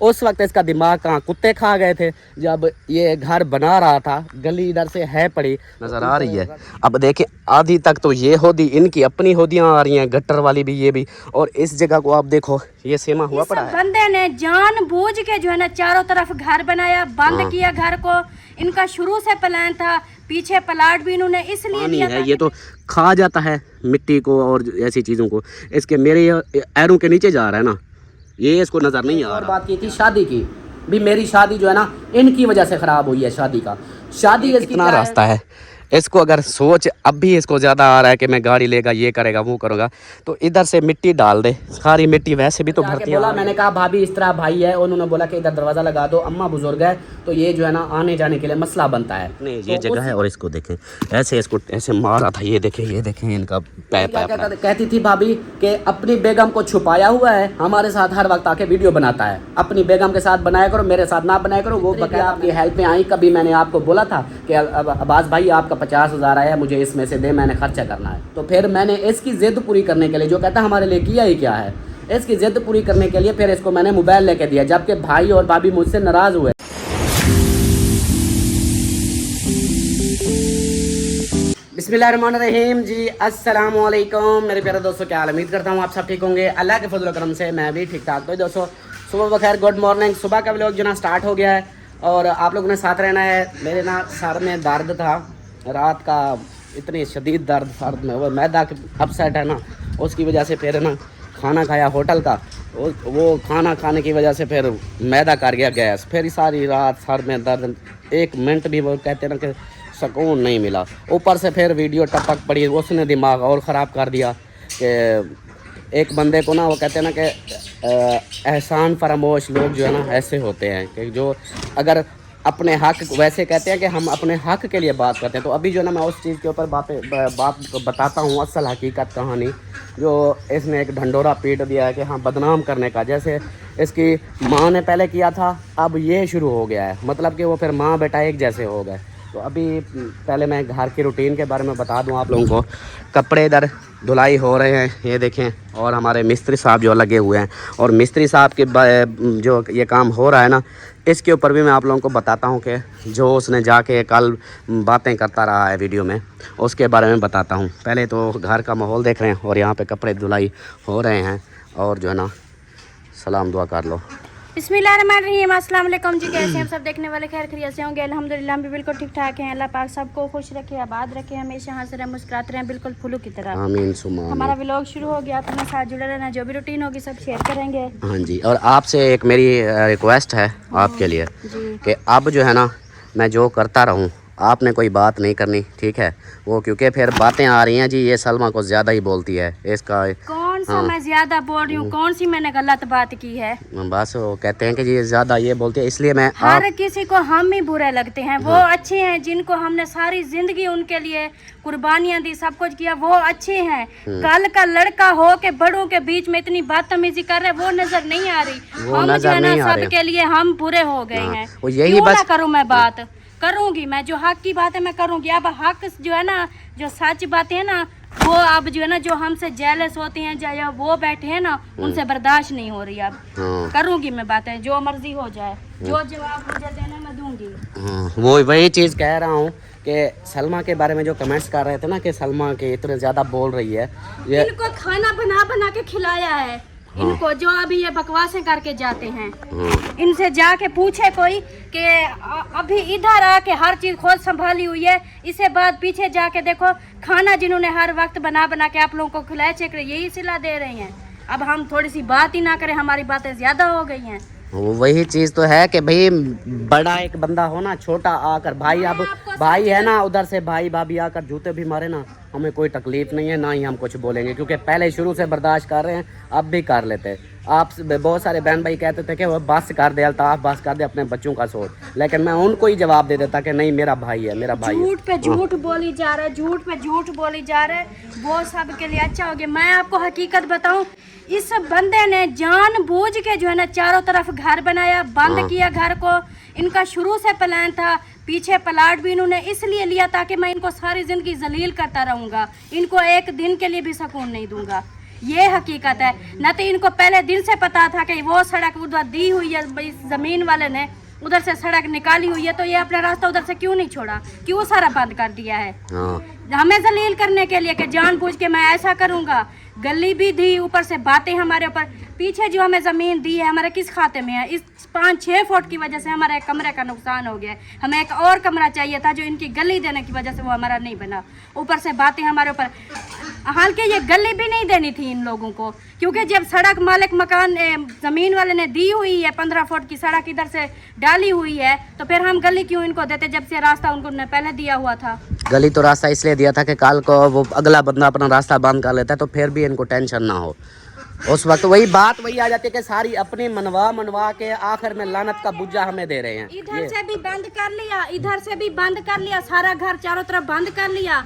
उस वक्त इसका दिमाग कहाँ कुत्ते खा गए थे जब ये घर बना रहा था। गली इधर से है पड़ी नज़र आ रही है। अब देखें आधी तक तो ये होदी इनकी अपनी होदियाँ आ रही हैं, गटर वाली भी ये भी। और इस जगह को आप देखो ये सेमा हुआ पड़ा है। बंदे ने जानबूझ के जो है ना चारों तरफ घर बनाया, बंद किया घर को। इनका शुरू से प्लान था, पीछे प्लाट भी इन्होंने इसलिए लिया है। ये तो खा जाता है मिट्टी को और ऐसी चीज़ों को। इसके मेरे पैरों के नीचे जा रहा है ना, ये इसको नज़र नहीं आ रहा। और बात की थी शादी की भी, मेरी शादी जो है ना इनकी वजह से ख़राब हुई है। शादी का कितना रास्ता है इसको, अगर सोच अब भी इसको ज़्यादा आ रहा है कि मैं गाड़ी लेगा, ये करेगा, वो करूँगा, तो इधर से मिट्टी डाल दे। सारी मिट्टी वैसे भी तो भरती है। मैंने कहा भाभी इस तरह भाई है, उन्होंने बोला कि इधर दरवाज़ा लगा दो, अम्मा बुजुर्ग है तो ये जो है ना आने जाने के लिए मसला बनता है। नहीं ये जगह है। और इसको देखें ऐसे, इसको ऐसे मारा था। ये देखें इनका कहती थी भाभी कि अपनी बेगम को छुपाया हुआ है, हमारे साथ हर वक्त आके वीडियो बनाता है। अपनी बेगम के साथ बनाया करो, मेरे साथ ना बनाया करो। वो बकाया आपकी हेल्प में आई। कभी मैंने आपको बोला था कि अब्बास भाई आपका 50,000 आया, मुझे इसमें से दे, मैंने खर्चा करना है। तो फिर मैंने इसकी ज़िद पूरी करने के लिए, जो कहता हमारे लिए किया ही क्या है, इसकी ज़िद पूरी करने के लिए फिर इसको मैंने मोबाइल लेके दिया, जबकि भाई और भाभी मुझसे नाराज़ हुए। बिस्मिल्लाहिर्रहमानिर्रहीम जी, अस्सलाम वालेकुम मेरे प्यारे दोस्तों, क्या हाल? उम्मीद करता हूँ आप सब ठीक होंगे। अल्लाह के फजल करम से मैं भी ठीक ठाक। तो दोस्तों सुबह बखैर, गुड मॉर्निंग। सुबह का व्लॉग जो ना स्टार्ट हो गया है और आप लोगों ने साथ रहना है। मेरे ना सर में दर्द था रात का, इतनी शदीद दर्द सर में, वो मैदा अपसेट है ना, उसकी वजह से फिर ना खाना खाया होटल का, वो खाना खाने की वजह से फिर मैदा कर गया गैस। फिर सारी रात सर में दर्द, एक मिनट भी वो कहते हैं ना कि सुकून नहीं मिला। ऊपर से फिर वीडियो टपक पड़ी, उसने दिमाग और ख़राब कर दिया कि एक बंदे को ना, वो कहते हैं ना कि एहसान फरामोश लोग जो है ना ऐसे होते हैं कि जो अगर अपने हक, वैसे कहते हैं कि हम अपने हक के लिए बात करते हैं। तो अभी जो ना मैं उस चीज़ के ऊपर बात बताता हूँ, असल हकीकत कहानी जो इसने एक ढंडोरा पीट दिया है कि हाँ बदनाम करने का। जैसे इसकी माँ ने पहले किया था, अब ये शुरू हो गया है, मतलब कि वो फिर माँ बेटा एक जैसे हो गए। तो अभी पहले मैं घर की रूटीन के बारे में बता दूं आप लोगों को। कपड़े इधर धुलाई हो रहे हैं, ये देखें, और हमारे मिस्त्री साहब जो लगे हुए हैं, और मिस्त्री साहब के जो ये काम हो रहा है ना, इसके ऊपर भी मैं आप लोगों को बताता हूं कि जो उसने जाके कल बातें करता रहा है वीडियो में, उसके बारे में बताता हूं। पहले तो घर का माहौल देख रहे हैं और यहाँ पर कपड़े धुलाई हो रहे हैं। और जो है ना सलाम दुआ कर लो। बिस्मिल्लाहिर्रहमानिर्रहीम, अस्सलाम वालेकुम जी। कैसे हैं सब देखने वाले? खैर खैरियत से होंगे? अल्हम्दुलिल्लाह हम भी बिल्कुल ठीक ठाक हैं। अल्लाह पाक सबको खुश रखे, आबाद रखे, हमेशा हंस रहे, मुस्कुराते रहें, बिल्कुल फूलों की तरह। आमीन सुमा आमीन। हमारा व्लॉग शुरू हो गया, अपने साथ जुड़े रहना, जो भी रूटीन होगी सब शेयर करेंगे। हाँ जी, और आपसे एक मेरी रिक्वेस्ट है आपके लिए कि अब जो है ना मैं जो करता रहूँ, आपने कोई बात नहीं करनी, ठीक है? वो क्योंकि फिर बातें आ रही हैं जी, ये सलमा को ज़्यादा ही बोलती है, इसका कौन सा मैं ज्यादा बोल रही हूँ? कौन सी मैंने गलत बात की है? बस वो कहते हैं कि जी ज़्यादा ये बोलती है, इसलिए मैं हर किसी को हम ही बुरे लगते हैं। वो अच्छे हैं जिनको हमने सारी जिंदगी उनके लिए कुर्बानियां दी, सब कुछ किया, वो अच्छे हैं। कल का लड़का हो के बड़ों के बीच में इतनी बदतमीजी कर रहे, वो नजर नहीं आ रही। हम जो है ना सबके लिए हम बुरे हो गए हैं। यही बस करूँ मैं बात करूंगी, मैं जो हक की बात है मैं करूंगी। अब हक जो है ना, जो सच बातें है ना, वो अब जो है ना जो हमसे जेलस होते हैं या वो बैठे हैं ना, उनसे बर्दाश्त नहीं हो रही। अब करूंगी मैं बातें, जो मर्जी हो जाए, जो जवाब मुझे देना मैं दूंगी। वो वही चीज़ कह रहा हूँ कि सलमा के बारे में जो कमेंट्स कर रहे थे ना कि सलमा के इतने ज़्यादा बोल रही है। ये इनको खाना बना बना के खिलाया है इनको, जो अभी ये बकवासें करके जाते हैं। इनसे जाके पूछे कोई कि अभी इधर आके हर चीज खुद संभाली हुई है, इसके बाद पीछे जाके देखो खाना जिन्होंने हर वक्त बना बना के आप लोगों को खिलाया, चेक यही सिला दे रहे हैं। अब हम थोड़ी सी बात ही ना करें, हमारी बातें ज्यादा हो गई हैं। वही चीज़ तो है कि भाई बड़ा एक बंदा हो ना, छोटा आकर भाई, अब भाई है ना, उधर से भाई भाभी आकर जूते भी मारे ना, हमें कोई तकलीफ नहीं है, ना ही हम कुछ बोलेंगे, क्योंकि पहले शुरू से बर्दाश्त कर रहे हैं, अब भी कर लेते हैं। आप बहुत सारे बहन भाई कहते थे कि वो बस कर दे अल्ताफ, बस कर दे, अपने बच्चों का सोच, लेकिन मैं उनको ही जवाब दे देता कि नहीं मेरा भाई है, मेरा भाई। झूठ पे झूठ बोली जा रहा है, झूठ पे झूठ बोली जा रहा है, वो सब के लिए अच्छा हो गया। मैं आपको हकीकत बताऊं, इस बंदे ने जानबूझ के जो है ना चारों तरफ घर बनाया, बंद किया घर को। इनका शुरू से प्लान था, पीछे प्लाट भी इन्होंने इसलिए लिया ताकि मैं इनको सारी जिंदगी जलील करता रहूंगा, इनको एक दिन के लिए भी सुकून नहीं दूंगा। ये हकीकत है। न तो इनको पहले दिन से पता था कि वो सड़क उधर दी हुई है, इस जमीन वाले ने उधर से सड़क निकाली हुई है, तो ये अपना रास्ता उधर से क्यों नहीं छोड़ा, क्यों सारा बंद कर दिया है? हमें जलील करने के लिए कि जानबूझ के मैं ऐसा करूंगा। गली भी दी, ऊपर से बातें हमारे ऊपर। पीछे जो हमें ज़मीन दी है हमारे किस खाते में है? इस 5-6 फुट की वजह से हमारे कमरे का नुकसान हो गया है। हमें एक और कमरा चाहिए था जो इनकी गली देने की वजह से वो हमारा नहीं बना। ऊपर से बातें हमारे ऊपर। हालांकि ये गली भी नहीं देनी थी इन लोगों को, क्योंकि जब सड़क मालिक मकान ज़मीन वाले ने दी हुई है, 15 फुट की सड़क इधर से डाली हुई है, तो फिर हम गली क्यों इनको देते जब से रास्ता उनको ने पहले दिया हुआ था? गली तो रास्ता इसलिए दिया था कि कल को वो अगला बंदा अपना रास्ता बंद कर लेता है तो फिर भी इनको टेंशन ना हो। उस वक्त वही बात वही आ जाती है कि सारी अपनी मनवा के आखिर में लानत का बुज्जा हमें दे रहे हैं। इधर से भी बंद कर लिया, इधर से भी बंद कर लिया, सारा घर चारों तरफ बंद कर लिया।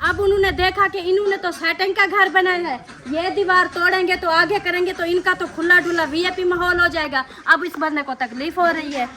अब उन्होंने देखा कि इन्होंने तो सेटिंग का घर बनाया है, ये दीवार तोड़ेंगे तो आगे करेंगे तो इनका तो खुला डुला VIP माहौल हो जाएगा। अब इस बंदे को तकलीफ हो रही है।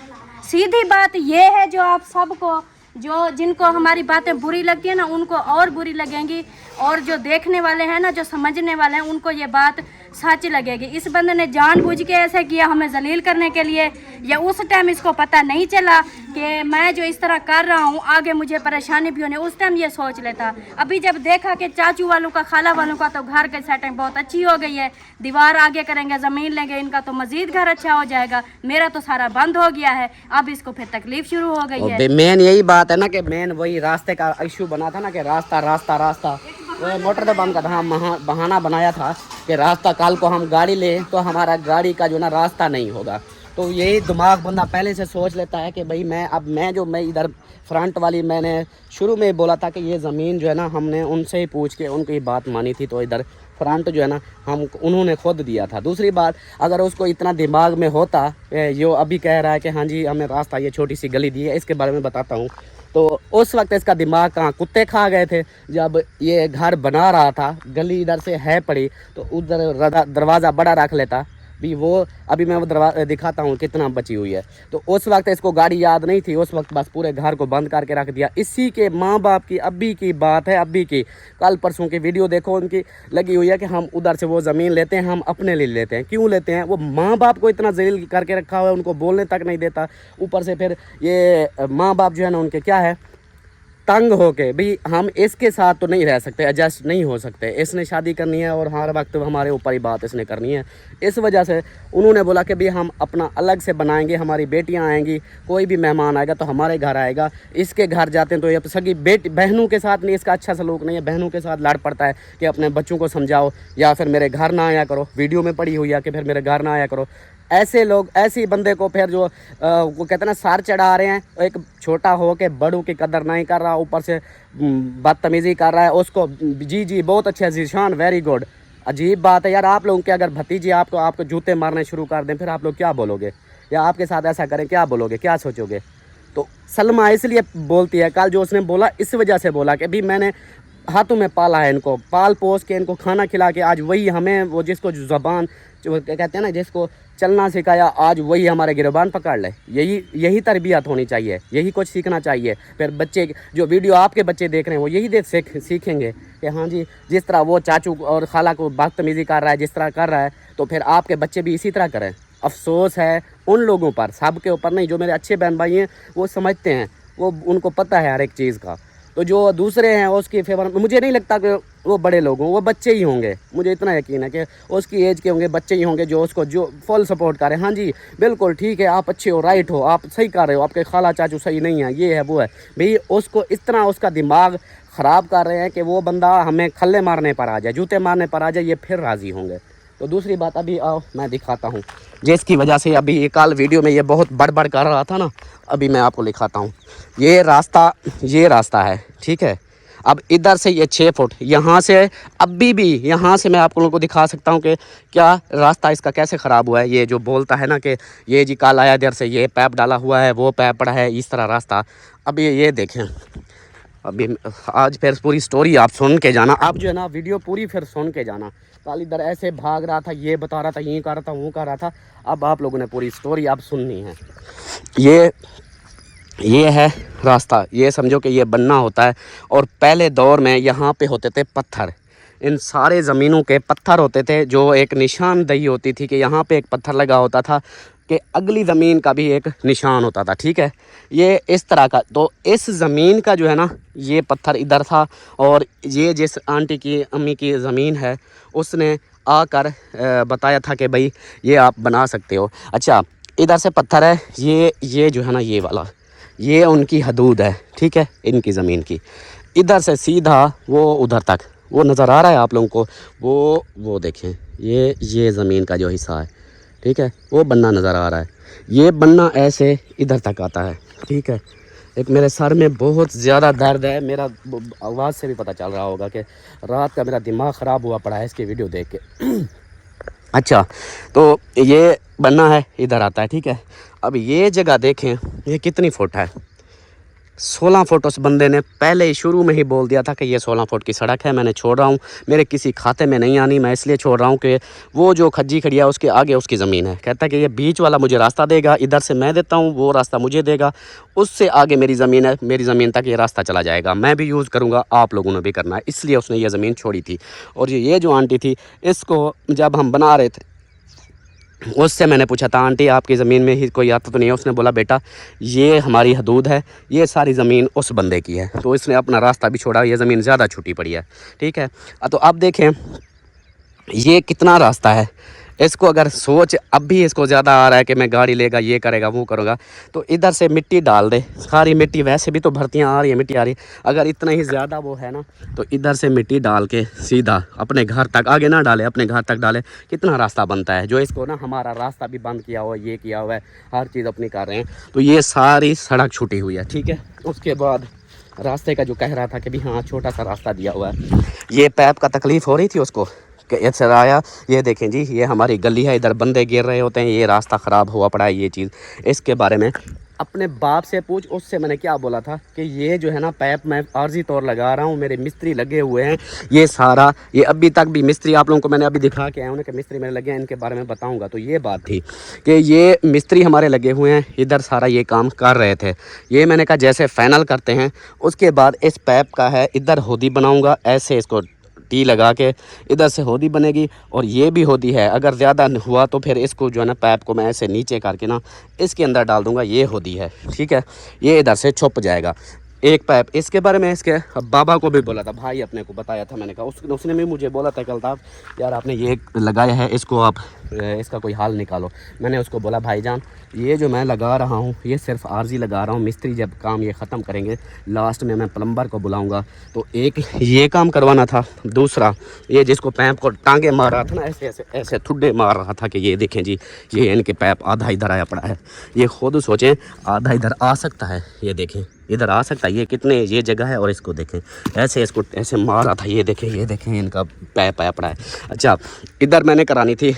सीधी बात ये है, जो आप सबको जिनको हमारी बातें बुरी लगती है ना, उनको और बुरी लगेंगी, और जो देखने वाले हैं ना, जो समझने वाले हैं, उनको ये बात सच लगेगी। इस बंदे ने जानबूझ के ऐसे किया हमें जलील करने के लिए, या उस टाइम इसको पता नहीं चला कि मैं जो इस तरह कर रहा हूँ आगे मुझे परेशानी भी होनी, उस टाइम ये सोच लेता। अभी जब देखा कि चाचू वालों का, खाला वालों का तो घर की सेटिंग बहुत अच्छी हो गई है, दीवार आगे करेंगे, ज़मीन लेंगे, इनका तो मजीद घर अच्छा हो जाएगा, मेरा तो सारा बंद हो गया है, अब इसको फिर तकलीफ शुरू हो गई है। मेन यही बात है ना कि मेन वही रास्ते का इशू बना था ना कि रास्ता वो मोटर तो बंद का था, हम बहाना बनाया था कि रास्ता कल को हम गाड़ी लें तो हमारा गाड़ी का जो ना रास्ता नहीं होगा। तो यही दिमाग बंदा पहले से सोच लेता है कि भाई मैं इधर फ्रंट वाली, मैंने शुरू में बोला था कि ये ज़मीन जो है ना हमने उनसे ही पूछ के उनकी बात मानी थी, तो इधर फ्रंट जो है ना उन्होंने खुद दिया था। दूसरी बात, अगर उसको इतना दिमाग में होता, जो अभी कह रहा है कि हाँ जी हमें रास्ता, ये छोटी सी गली दी है, इसके बारे में बताता हूँ। तो उस वक्त इसका दिमाग कहाँ कुत्ते खा गए थे। जब ये घर बना रहा था, गली इधर से है पड़ी, तो उधर दरवाज़ा बड़ा रख लेता भी। वो अभी मैं वो दरवाज़ा दिखाता हूँ कितना बची हुई है। तो उस वक्त इसको गाड़ी याद नहीं थी, उस वक्त बस पूरे घर को बंद करके रख दिया। इसी के माँ बाप की अभी की बात है, अभी की, कल परसों की वीडियो देखो, उनकी लगी हुई है कि हम उधर से वो ज़मीन लेते हैं, हम अपने लिए लेते हैं। क्यों लेते हैं? वो माँ बाप को इतना जलील करके रखा हुआ है, उनको बोलने तक नहीं देता। ऊपर से फिर ये माँ बाप जो है ना उनके क्या है, तंग हो के भाई हम इसके साथ तो नहीं रह सकते, एडजस्ट नहीं हो सकते, इसने शादी करनी है और हर वक्त हमारे ऊपर ही बात इसने करनी है। इस वजह से उन्होंने बोला कि भाई हम अपना अलग से बनाएंगे, हमारी बेटियां आएंगी, कोई भी मेहमान आएगा तो हमारे घर आएगा। इसके घर जाते हैं तो ये सगी बहनों के साथ नहीं, इसका अच्छा सलूक नहीं है, बहनों के साथ लड़ पड़ता है कि अपने बच्चों को समझाओ या फिर मेरे घर ना आया करो। वीडियो में पड़ी हुई है कि फिर मेरे घर ना आया करो। ऐसे लोग, ऐसे बंदे को फिर जो वो कहते हैं ना सर चढ़ा रहे हैं, एक छोटा हो के बड़ों की कदर नहीं कर रहा, ऊपर से बदतमीज़ी कर रहा है उसको। जी बहुत अच्छे जीशान, वेरी गुड। अजीब बात है यार, आप लोगों के अगर भतीजी आपको जूते मारने शुरू कर दें, फिर आप लोग क्या बोलोगे? या आपके साथ ऐसा करें, क्या बोलोगे, क्या सोचोगे? तो सलमा इसलिए बोलती है, कल जो उसने बोला इस वजह से बोला कि भाई मैंने हाथों में पाला है, इनको पाल पोस के, इनको खाना खिला के, आज वही हमें वो जिसको ज़बान जो कहते हैं ना, जिसको चलना सिखाया, आज वही हमारे गिरबान पकड़ ले। यही तरबियत होनी चाहिए, यही कुछ सीखना चाहिए। फिर बच्चे जो वीडियो आपके बच्चे देख रहे हैं वो यही सीखेंगे कि हाँ जी जिस तरह वो चाचू और खाला को बदतमीज़ी कर रहा है, जिस तरह कर रहा है, तो फिर आपके बच्चे भी इसी तरह करें। अफसोस है उन लोगों पर, सबके ऊपर नहीं। जो मेरे अच्छे बहन भाई हैं वो समझते हैं, वो उनको पता है हर एक चीज़ का। तो जो दूसरे हैं उसकी फेवर में, मुझे नहीं लगता कि वो बड़े लोग हों, वो बच्चे ही होंगे। मुझे इतना यकीन है कि उसकी एज के होंगे, बच्चे ही होंगे जो उसको जो फुल सपोर्ट करें। हाँ जी बिल्कुल ठीक है, आप अच्छे हो, राइट हो, आप सही कर रहे हो, आपके खाला चाचू सही नहीं है, ये है वो है। भाई उसको इस तरह उसका दिमाग ख़राब कर रहे हैं कि वो बंदा हमें खल्ले मारने पर आ जाए, जूते मारने पर आ जाए, ये फिर राज़ी होंगे। तो दूसरी बात अभी आओ मैं दिखाता हूँ, जिसकी वजह से अभी ये कल वीडियो में ये बहुत बड़बड़ कर रहा था ना, अभी मैं आपको दिखाता हूँ। ये रास्ता है, ठीक है। अब इधर से ये 6 फुट, यहाँ से अभी भी यहाँ से मैं आप लोगों को दिखा सकता हूँ कि क्या रास्ता इसका कैसे ख़राब हुआ है। ये जो बोलता है ना कि ये जी कल आया इधर से, ये पैप डाला हुआ है, वो पैप पड़ा है, इस तरह रास्ता। अब ये देखें, अभी आज फिर पूरी स्टोरी आप सुन के जाना, आप जो है ना वीडियो पूरी फिर सुन के जाना। कल इधर ऐसे भाग रहा था, ये बता रहा था, ये कर रहा था, वो कर रहा था। अब आप लोगों ने पूरी स्टोरी आप सुननी है। ये है रास्ता, ये समझो कि ये बनना होता है। और पहले दौर में यहाँ पे होते थे पत्थर, इन सारे ज़मीनों के पत्थर होते थे, जो एक निशानदही होती थी कि यहाँ पे एक पत्थर लगा होता था कि अगली ज़मीन का भी एक निशान होता था, ठीक है। ये इस तरह का, तो इस ज़मीन का जो है ना ये पत्थर इधर था, और ये जिस आंटी की अम्मी की ज़मीन है उसने आकर बताया था कि भाई ये आप बना सकते हो। अच्छा, इधर से पत्थर है, ये जो है ना ये वाला, ये उनकी हदूद है, ठीक है, इनकी ज़मीन की। इधर से सीधा वो उधर तक, वो नज़र आ रहा है आप लोगों को, वो देखें, ये ज़मीन का जो हिस्सा है, ठीक है, वो बन्ना नज़र आ रहा है। ये बन्ना ऐसे इधर तक आता है, ठीक है। एक मेरे सर में बहुत ज़्यादा दर्द है, मेरा आवाज़ से भी पता चल रहा होगा कि रात का मेरा दिमाग ख़राब हुआ पड़ा है इसकी वीडियो देख के। अच्छा, तो ये बन्ना है, इधर आता है, ठीक है। अब ये जगह देखें, ये कितनी फुट है, 16 फुट। उस बंदे ने पहले ही शुरू में ही बोल दिया था कि ये 16 फुट की सड़क है, मैंने छोड़ रहा हूँ, मेरे किसी खाते में नहीं आनी, मैं इसलिए छोड़ रहा हूँ कि वो जो खज्जी खड़ी है उसके आगे उसकी ज़मीन है। कहता है कि ये बीच वाला मुझे रास्ता देगा, इधर से मैं देता हूँ, वो रास्ता मुझे देगा, उससे आगे मेरी ज़मीन है, मेरी ज़मीन तक ये रास्ता चला जाएगा, मैं भी यूज़ करूँगा, आप लोगों ने भी करना है, इसलिए उसने ये ज़मीन छोड़ी थी। और ये जो आंटी थी, इसको जब हम बना रहे थे उससे मैंने पूछा था, आंटी आपकी ज़मीन में ही कोई आता तो नहीं है? उसने बोला बेटा ये हमारी हदूद है, ये सारी ज़मीन उस बंदे की है, तो इसने अपना रास्ता भी छोड़ा, ये ज़मीन ज़्यादा छूटी पड़ी है, ठीक है। तो अब देखें ये कितना रास्ता है, इसको अगर सोच अब भी इसको ज़्यादा आ रहा है कि मैं गाड़ी लेगा, ये करेगा, वो करूँगा, तो इधर से मिट्टी डाल दे, सारी मिट्टी, वैसे भी तो भर्तियाँ आ रही है, मिट्टी आ रही है, अगर इतना ही ज़्यादा वो है ना तो इधर से मिट्टी डाल के सीधा अपने घर तक, आगे ना डाले, अपने घर तक डाले, कितना रास्ता बनता है। जो इसको ना हमारा रास्ता भी बंद किया हुआ, ये किया हुआ है, हर चीज़ अपनी कर रहे हैं, तो ये सारी सड़क छूटी हुई है, ठीक है। उसके बाद रास्ते का जो कह रहा था कि भी हाँ छोटा सा रास्ता दिया हुआ है, ये पैप का तकलीफ़ हो रही थी उसको कि ऐसा आया, ये देखें जी, ये हमारी गली है, इधर बंदे गिर रहे होते हैं, ये रास्ता ख़राब हुआ पड़ा है, ये चीज़। इसके बारे में अपने बाप से पूछ, उससे मैंने क्या बोला था कि ये जो है ना पैप मैं आर्जी तौर लगा रहा हूँ, मेरे मिस्त्री लगे हुए हैं, ये सारा, ये अभी तक भी मिस्त्री आप लोगों को मैंने अभी दिखा के आया हूँ कि मिस्त्री मेरे लगे हैं, इनके बारे में बताऊँगा। तो ये बात थी कि ये मिस्त्री हमारे लगे हुए हैं, इधर सारा ये काम कर रहे थे। ये मैंने कहा जैसे फाइनल करते हैं उसके बाद इस पैप का है, इधर होदी बनाऊँगा, ऐसे इसको टी लगा के इधर से होदी बनेगी, और ये भी होदी है, अगर ज़्यादा हुआ तो फिर इसको जो है ना पैप को मैं ऐसे नीचे करके ना इसके अंदर डाल दूंगा, ये होदी है, ठीक है, ये इधर से छुप जाएगा एक पैप। इसके बारे में इसके बाबा को भी बोला था, भाई अपने को बताया था, मैंने कहा उसने भी मुझे बोला था कल था यार आपने ये लगाया है, इसको आप इसका कोई हाल निकालो। मैंने उसको बोला भाईजान ये जो मैं लगा रहा हूँ ये सिर्फ आर्जी लगा रहा हूँ, मिस्त्री जब काम ये ख़त्म करेंगे लास्ट में मैं प्लम्बर को बुलाऊँगा। तो एक ये काम करवाना था, दूसरा ये जिसको पैप को टांगे मार रहा था ना, ऐसे ऐसे ऐसे ठुड्डे मार रहा था कि ये देखें जी ये इनके पैप आधा इधर आया पड़ा है, ये खुद सोचें आधा इधर आ सकता है, ये देखें इधर आ सकता है, ये कितने ये जगह है, और इसको देखें ऐसे इसको ऐसे मार रहा था, ये देखें इनका पैप आया पड़ा है। अच्छा, इधर मैंने करानी थी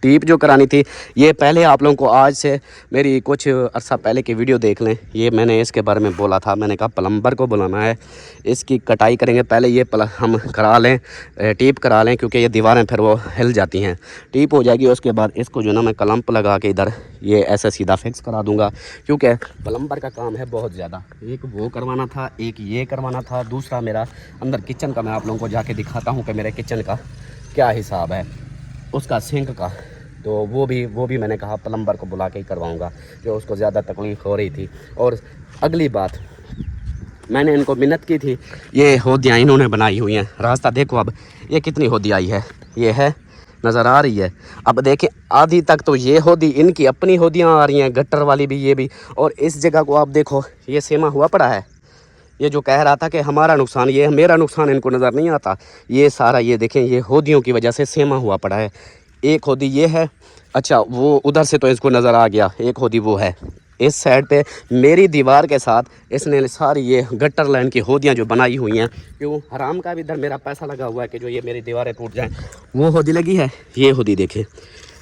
टीप जो करानी थी, ये पहले आप लोगों को आज से मेरी कुछ अर्सा पहले की वीडियो देख लें, ये मैंने इसके बारे में बोला था, मैंने कहा प्लम्बर को बुलाना है, इसकी कटाई करेंगे, पहले ये हम करा लें, टीप करा लें, क्योंकि ये दीवारें फिर वो हिल जाती हैं, टीप हो जाएगी, उसके बाद इसको जो ना मैं क्लम्प लगा के इधर ये ऐसे सीधा फिक्स करा दूंगा, क्योंकि प्लम्बर का काम है बहुत ज़्यादा, एक वो करवाना था, एक ये करवाना था, दूसरा मेरा अंदर किचन का मैं आप लोगों को जाके दिखाता हूँ कि मेरे किचन का क्या हिसाब है, उसका सिंक का, तो वो भी मैंने कहा प्लम्बर को बुला के ही करवाऊँगा, जो उसको ज़्यादा तकलीफ़ हो रही थी। और अगली बात मैंने इनको मिन्नत की थी, ये होदियाँ इन्होंने बनाई हुई हैं, रास्ता देखो अब ये कितनी होदी आई है, ये है नज़र आ रही है, अब देखें आधी तक तो ये होदी इनकी अपनी होदियाँ आ रही हैं, गट्टर वाली भी, ये भी, और इस जगह को आप देखो ये सेमा हुआ पड़ा है, ये जो कह रहा था कि हमारा नुकसान, ये मेरा नुकसान इनको नज़र नहीं आता, ये सारा ये देखें ये होदियों की वजह से सेमा हुआ पड़ा है। एक होदी ये है, अच्छा वो उधर से तो इसको नज़र आ गया, एक होदी वो है, इस साइड पे मेरी दीवार के साथ इसने सारी ये गट्टर लाइन की होदियाँ जो बनाई हुई हैं, क्यों हराम का भी इधर मेरा पैसा लगा हुआ है कि जो ये मेरी दीवारें टूट जाएं, वो होदी लगी है, ये होदी देखें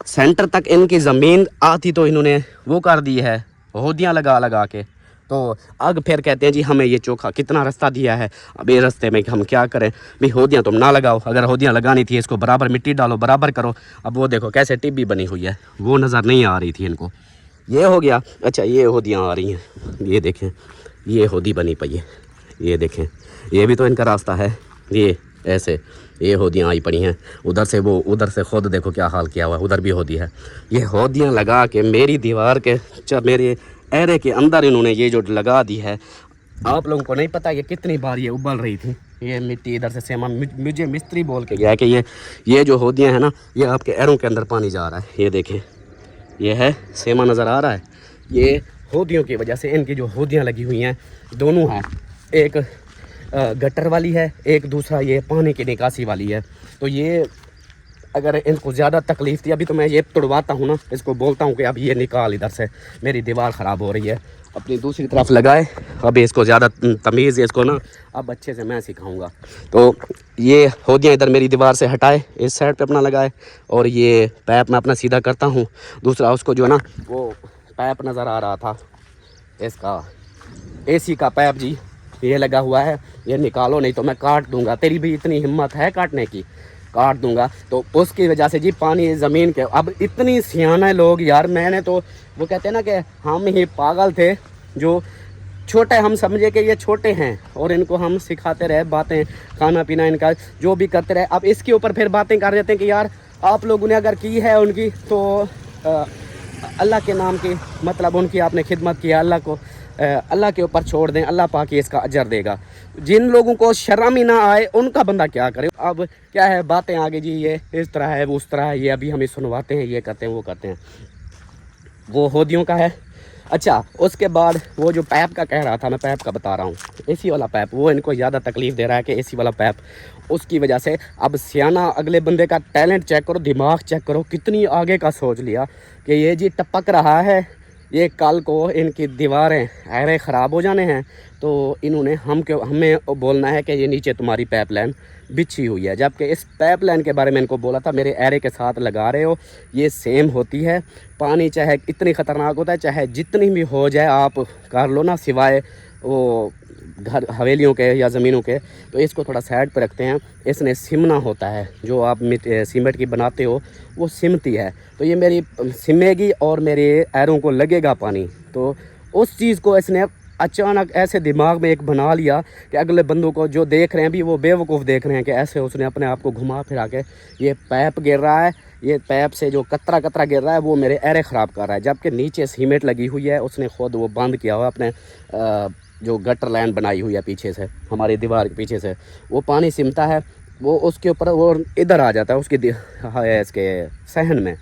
सेंटर तक इनकी ज़मीन आती तो इन्होंने वो कर दी है होदियाँ लगा के, तो अब फिर कहते हैं जी हमें ये चोखा कितना रास्ता दिया है, अब ये रास्ते में हम क्या करें, भाई होदियाँ तुम ना लगाओ, अगर होदियाँ लगानी थी इसको बराबर मिट्टी डालो, बराबर करो। अब वो देखो कैसे टिप भी बनी हुई है, वो नज़र नहीं आ रही थी इनको, ये हो गया। अच्छा ये होदियाँ आ रही हैं, ये देखें ये होदी बनी पई है, ये देखें ये भी तो इनका रास्ता है, ये ऐसे ये होदियाँ आई पड़ी हैं। उधर से वो, उधर से खुद देखो क्या हाल किया हुआ है, उधर भी होदी है। ये होदियाँ लगा के मेरी दीवार के मेरे एरे के अंदर इन्होंने ये जो लगा दी है। आप लोगों को नहीं पता ये कितनी बार ये उबल रही थी। ये मिट्टी इधर से सेमा मुझे मिस्त्री बोल के गया है कि ये जो होदियाँ हैं ना, ये आपके एरों के अंदर पानी जा रहा है। ये देखें, ये है सेमा नज़र आ रहा है। ये होदियों की वजह से, इनकी जो होदियाँ लगी हुई हैं दोनों हैं, एक गटर वाली है, एक दूसरा ये पानी की निकासी वाली है। तो ये अगर इनको ज़्यादा तकलीफ़ थी, अभी तो मैं ये तोड़वाता हूँ ना, इसको बोलता हूँ कि अब ये निकाल इधर से, मेरी दीवार ख़राब हो रही है। अपनी दूसरी तरफ लगाए, अभी इसको ज़्यादा तमीज़ है इसको ना, अब अच्छे से मैं सिखाऊंगा। तो ये होदियाँ इधर मेरी दीवार से हटाए, इस साइड पे अपना लगाए, और ये पैप मैं अपना सीधा करता हूँ। दूसरा उसको जो है ना, वो पैप नज़र आ रहा था इसका AC का पैप जी, ये लगा हुआ है, ये निकालो नहीं तो मैं काट दूंगा। तेरी भी इतनी हिम्मत है काटने की, काट दूंगा। तो उसकी वजह से जी पानी ज़मीन के, अब इतनी सियाने लोग यार, मैंने तो वो कहते हैं ना कि हम ही पागल थे जो छोटे, हम समझे कि ये छोटे हैं और इनको हम सिखाते रहे बातें, खाना पीना इनका जो भी करते रहे। अब इसके ऊपर फिर बातें कर देते हैं कि यार आप लोगों ने अगर की है उनकी तो अल्लाह के नाम की, मतलब उनकी आपने खिदमत की, अल्लाह को अल्लाह के ऊपर छोड़ दें, अल्लाह पाक ही इसका अजर देगा। जिन लोगों को शर्म ही ना आए उनका बंदा क्या करे। अब क्या है, बातें आगे जी, ये इस तरह है, वो उस तरह है, ये अभी हमें सुनवाते हैं, ये करते हैं, वो करते हैं। वो होदियों का है। अच्छा, उसके बाद वो जो पैप का कह रहा था, मैं पैप का बता रहा हूँ, AC वाला पैप, वो इनको ज़्यादा तकलीफ़ दे रहा है कि AC वाला पैप, उसकी वजह से अब सियाना अगले बंदे का टैलेंट चेक करो, दिमाग चेक करो, कितनी आगे का सोच लिया कि ये जी टपक रहा है, ये कल को इनकी दीवारें ऐरे ख़राब हो जाने हैं तो इन्होंने हमें बोलना है कि ये नीचे तुम्हारी पाइप लाइन बिछी हुई है। जबकि इस पाइप लाइन के बारे में इनको बोला था, मेरे एरे के साथ लगा रहे हो, ये सेम होती है। पानी चाहे इतनी ख़तरनाक होता है, चाहे जितनी भी हो जाए आप कर लो ना, सिवाय वो घर हवेलियों के या ज़मीनों के। तो इसको थोड़ा साइड पर रखते हैं। इसने सिमना होता है, जो आप सीमेंट की बनाते हो वो सिमती है, तो ये मेरी सिमेगी और मेरे एरों को लगेगा पानी। तो उस चीज़ को इसने अचानक ऐसे दिमाग में एक बना लिया कि अगले बंदों को जो देख रहे हैं भी वो बेवकूफ़ देख रहे हैं कि ऐसे उसने अपने आप को घुमा फिरा के ये पैप गिर रहा है, ये पैप से जो कतरा कतरा गिर रहा है वो मेरे एरे ख़राब कर रहा है। जबकि नीचे सीमेंट लगी हुई है, उसने खुद वो बंद किया हुआ अपने जो गटर लाइन बनाई हुई है पीछे से, हमारी दीवार के पीछे से वो पानी सिमता है, वो उसके ऊपर वो इधर आ जाता है उसके इसके सहन में।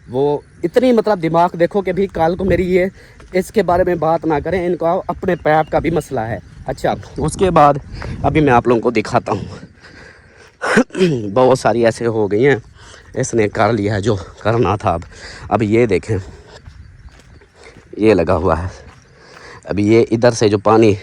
वो इतनी मतलब दिमाग देखो कि भी कल को मेरी ये इसके बारे में बात ना करें, इनको अपने पैप का भी मसला है। अच्छा, उसके बाद अभी मैं आप लोगों को दिखाता हूँ। बहुत सारी ऐसे हो गई हैं, इसने कर लिया है जो करना था। अब ये देखें, ये लगा हुआ है। अभी ये इधर से जो पानी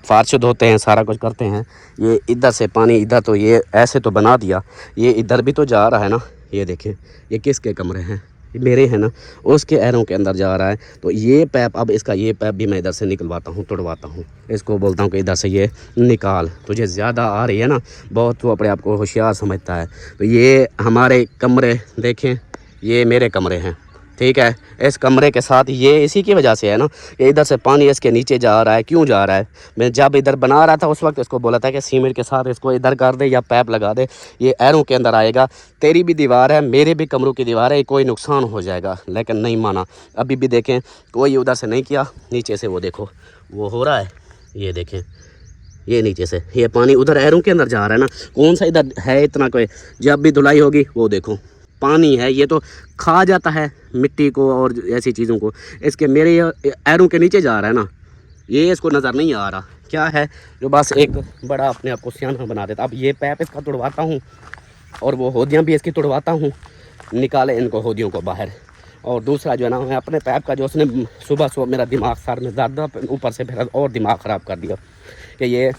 फार्श धोते हैं, सारा कुछ करते हैं, ये इधर से पानी इधर, तो ये ऐसे तो बना दिया, ये इधर भी तो जा रहा है ना। ये देखें, ये किसके कमरे हैं, ये मेरे हैं ना, उसके एरों के अंदर जा रहा है। तो ये पैप, अब इसका ये पैप भी मैं इधर से निकलवाता हूँ, तोड़वाता हूँ, इसको बोलता हूँ कि इधर से ये निकाल, तुझे ज़्यादा आ रही है ना, बहुत तो अपने आप को होशियार समझता है। तो ये हमारे कमरे देखें, ये मेरे कमरे हैं, ठीक है। इस कमरे के साथ ये इसी की वजह से है ना, कि इधर से पानी इसके नीचे जा रहा है। क्यों जा रहा है, मैं जब इधर बना रहा था उस वक्त इसको बोला था कि सीमेंट के साथ इसको इधर कर दे या पैप लगा दे, ये एरों के अंदर आएगा, तेरी भी दीवार है, मेरे भी कमरों की दीवार है, कोई नुकसान हो जाएगा। लेकिन नहीं माना। अभी भी देखें, कोई उधर से नहीं किया, नीचे से वो देखो वो हो रहा है। ये देखें, ये नीचे से ये पानी उधर एरों के अंदर जा रहा है ना, कौन सा इधर है इतना कोई। जब भी धुलाई होगी वो देखो पानी है, ये तो खा जाता है मिट्टी को और ऐसी चीज़ों को। इसके मेरे एरों के नीचे जा रहा है ना, ये इसको नज़र नहीं आ रहा क्या है, जो बस एक बड़ा अपने आप को सियाना बना देता। अब ये पैप इसका तोड़वाता हूँ और वो होदियाँ भी इसकी तोड़वाता हूँ, निकाले इनको होदियों को बाहर। और दूसरा जो है ना, मैं अपने पैप का जो उसने सुबह मेरा दिमाग सर में ज़्यादा ऊपर से फिर और दिमाग ख़राब कर दिया कि ये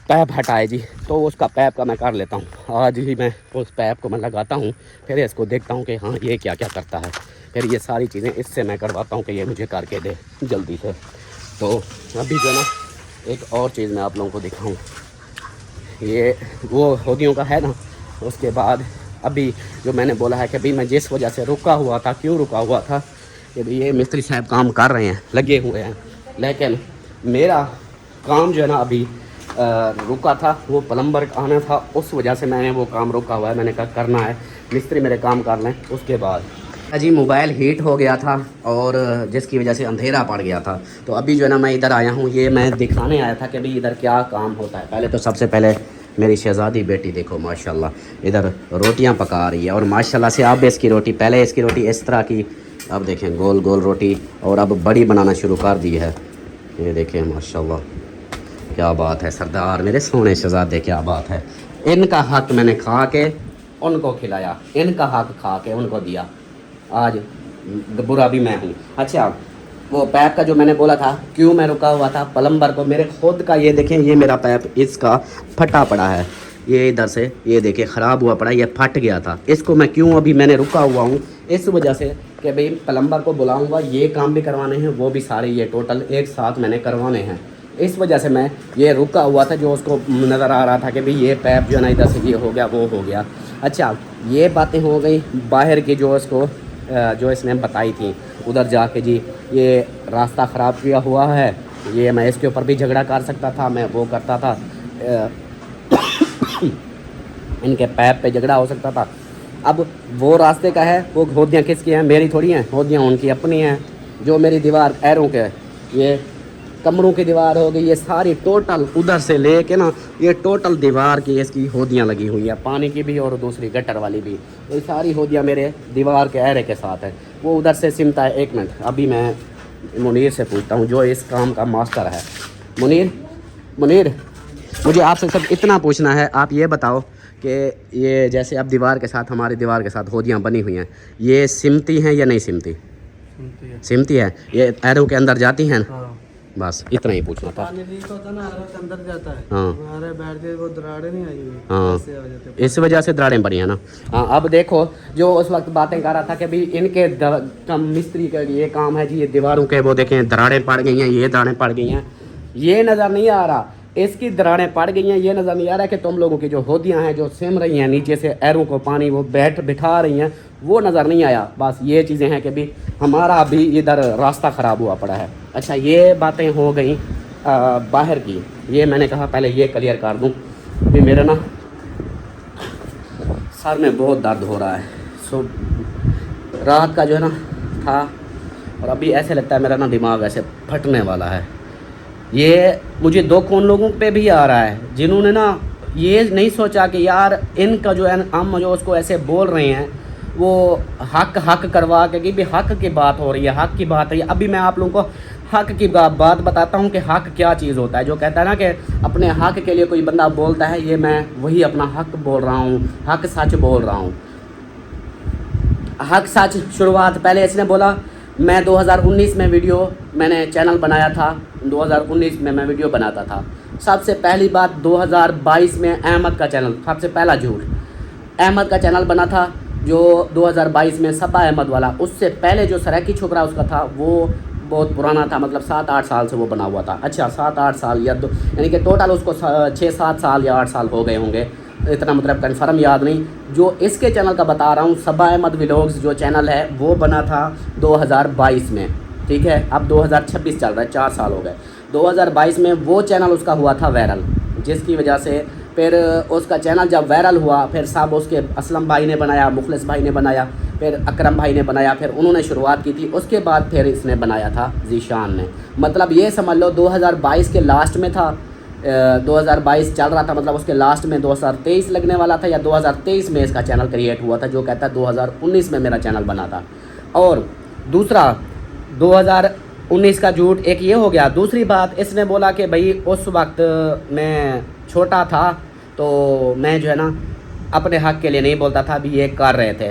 पैप हटाए जी। तो उसका पैप का मैं कर लेता हूँ, आज ही मैं उस पैप को मैं लगाता हूँ, फिर इसको देखता हूँ कि हाँ ये क्या क्या करता है। फिर ये सारी चीज़ें इससे मैं करवाता हूँ कि ये मुझे करके दे जल्दी से। तो अभी जो ना एक और चीज़ मैं आप लोगों को दिखाऊँ, ये वो होदियों का है ना। उसके बाद अभी जो मैंने बोला है कि भाई मैं जिस वजह से रुका हुआ था, क्यों रुका हुआ था, कि भाई ये मिस्त्री साहब काम कर रहे हैं, लगे हुए हैं, लेकिन मेरा काम जो है ना अभी रुका था, वो प्लम्बर का आना था, उस वजह से मैंने वो काम रोका हुआ है। मैंने कहा करना है, मिस्त्री मेरे काम कर लें उसके बाद। जी मोबाइल हीट हो गया था और जिसकी वजह से अंधेरा पड़ गया था। तो अभी जो है ना मैं इधर आया हूँ, ये मैं दिखाने आया था कि भाई इधर क्या काम होता है। पहले तो सबसे पहले मेरी शहज़ादी बेटी देखो माशाल्लाह इधर रोटियां पका रही है, और माशाल्लाह से अब इसकी रोटी, पहले इसकी रोटी इस तरह की, अब देखें गोल गोल रोटी, और अब बड़ी बनाना शुरू कर दी है। ये देखें माशाल्लाह क्या बात है, सरदार मेरे सोने शहज़ादे क्या बात है। इनका हक मैंने खा के उनको खिलाया, इनका हक खा के उनको दिया, आज बुरा भी मैं हूँ। अच्छा वो पैप का जो मैंने बोला था, क्यों मैं रुका हुआ था, प्लम्बर को मेरे खुद का, ये देखें ये मेरा पैप इसका फटा पड़ा है, ये इधर से ये देखिए ख़राब हुआ पड़ा, ये फट गया था। इसको मैं क्यों अभी मैंने रुका हुआ हूँ, इस वजह से कि भाई प्लम्बर को बुलाऊंगा, ये काम भी करवाने हैं, वो भी सारे ये टोटल एक साथ मैंने करवाने हैं। इस वजह से मैं ये रुका हुआ था, जो उसको नज़र आ रहा था कि भाई ये पैप जो है ना इधर से ये हो गया वो हो गया। अच्छा ये बातें हो गई बाहर की, जो इसको जो इसने बताई थी उधर जाके, जी ये रास्ता ख़राब किया हुआ है, ये मैं इसके ऊपर भी झगड़ा कर सकता था, मैं वो करता था, इनके पैप पे झगड़ा हो सकता था। अब वो रास्ते का है, वो होदियाँ किसकी हैं, मेरी थोड़ी हैं, होदियाँ उनकी अपनी हैं। जो मेरी दीवार ऐरों के, ये कमरों की दीवार हो गई, ये सारी टोटल उधर से ले के ना, ये टोटल दीवार की इसकी होदियाँ लगी हुई है, पानी की भी और दूसरी गटर वाली भी। ये सारी होदियाँ मेरे दीवार के ऐरे के साथ है, वो उधर से सिमटा है। एक मिनट अभी मैं मुनीर से पूछता हूँ जो इस काम का मास्टर है। मुनीर मुझे आपसे सब इतना पूछना है, आप ये बताओ कि ये जैसे अब दीवार के साथ, हमारी दीवार के साथ होदियाँ बनी हुई हैं, ये सिमती हैं या नहीं सिमती? सिमती है। ये ऐरों के अंदर जाती हैं? हाँ। बस इतना ही पूछना था। पानी लीक होता है ना, ऐरो के अंदर जाता है। हाँ। हमारे बैठ के वो दरारें नहीं आई हुई। हाँ ऐसे आ जाते हैं। इस वजह से दरारें पड़ी हैं ना। हाँ अब देखो, जो उस वक्त बातें कर रहा था कि भाई इनके मिस्त्री का ये काम है जी, ये दीवारों के वो देखें दरारें पड़ गई हैं, ये दरारें पड़ गई हैं, ये नज़र नहीं आ रहा, इसकी दरारें पड़ गई हैं, ये नज़र नहीं आ रहा कि तुम लोगों की जो होदियाँ हैं जो सिम रही हैं नीचे से ऐरों को पानी वो बिठा रही हैं, वो नज़र नहीं आया। बस ये चीज़ें हैं कि भी हमारा भी इधर रास्ता ख़राब हुआ पड़ा है। अच्छा ये बातें हो गई बाहर की, ये मैंने कहा पहले ये क्लियर कर दूँ कि मेरा ना सर में बहुत दर्द हो रहा है। सो रात का जो है ना था, और अभी ऐसे लगता है मेरा ना दिमाग ऐसे फटने वाला है। ये मुझे दुख उन लोगों पे भी आ रहा है जिन्होंने ना ये नहीं सोचा कि यार इनका जो है हम जो उसको ऐसे बोल रहे हैं, वो हक करवा के कि भी हक की बात हो रही है, हक की बात है। अभी मैं आप लोगों को हक की बात बताता हूँ कि हक क्या चीज़ होता है। जो कहता है ना कि अपने हक के लिए कोई बंदा बोलता है, ये मैं वही अपना हक बोल रहा हूँ, हक सच बोल रहा हूँ। हक सच शुरुआत पहले इसने बोला, मैं 2019 में वीडियो मैंने चैनल बनाया था, 2019 में मैं वीडियो बनाता था। सबसे पहली बात 2022 में अहमद का चैनल, सबसे पहला झूठ, अहमद का चैनल बना था जो 2022 में सबा अहमद वाला। उससे पहले जो सरैकी छोकरा उसका था वो बहुत पुराना था, मतलब 7-8 साल से वो बना हुआ था। अच्छा 7-8 साल या यानी कि टोटल उसको 6-7 साल या 8 साल हो गए होंगे, इतना मतलब कंफर्म याद नहीं। जो इसके चैनल का बता रहा हूँ, सबा अहमद व्लॉग्स जो चैनल है वो बना था 2022 में, ठीक है। अब 2026 चल रहा है, 4 साल हो गए। 2022 में वो चैनल उसका हुआ था वायरल, जिसकी वजह से फिर उसका चैनल जब वायरल हुआ, फिर सब उसके असलम भाई ने बनाया, मुखलिस भाई ने बनाया, फिर अकरम भाई ने बनाया, फिर उन्होंने शुरुआत की थी। उसके बाद फिर इसने बनाया था जीशान ने। मतलब ये समझ लो 2022 के लास्ट में था, 2022 चल रहा था, मतलब उसके लास्ट में 2023 लगने वाला था, या 2023 में इसका चैनल क्रिएट हुआ था। जो कहता है 2019 में मेरा चैनल बना था। और दूसरा 2019 का झूठ एक ये हो गया। दूसरी बात इसने बोला कि भाई उस वक्त मैं छोटा था तो मैं जो है ना अपने हक़ के लिए नहीं बोलता था, अभी ये कर रहे थे।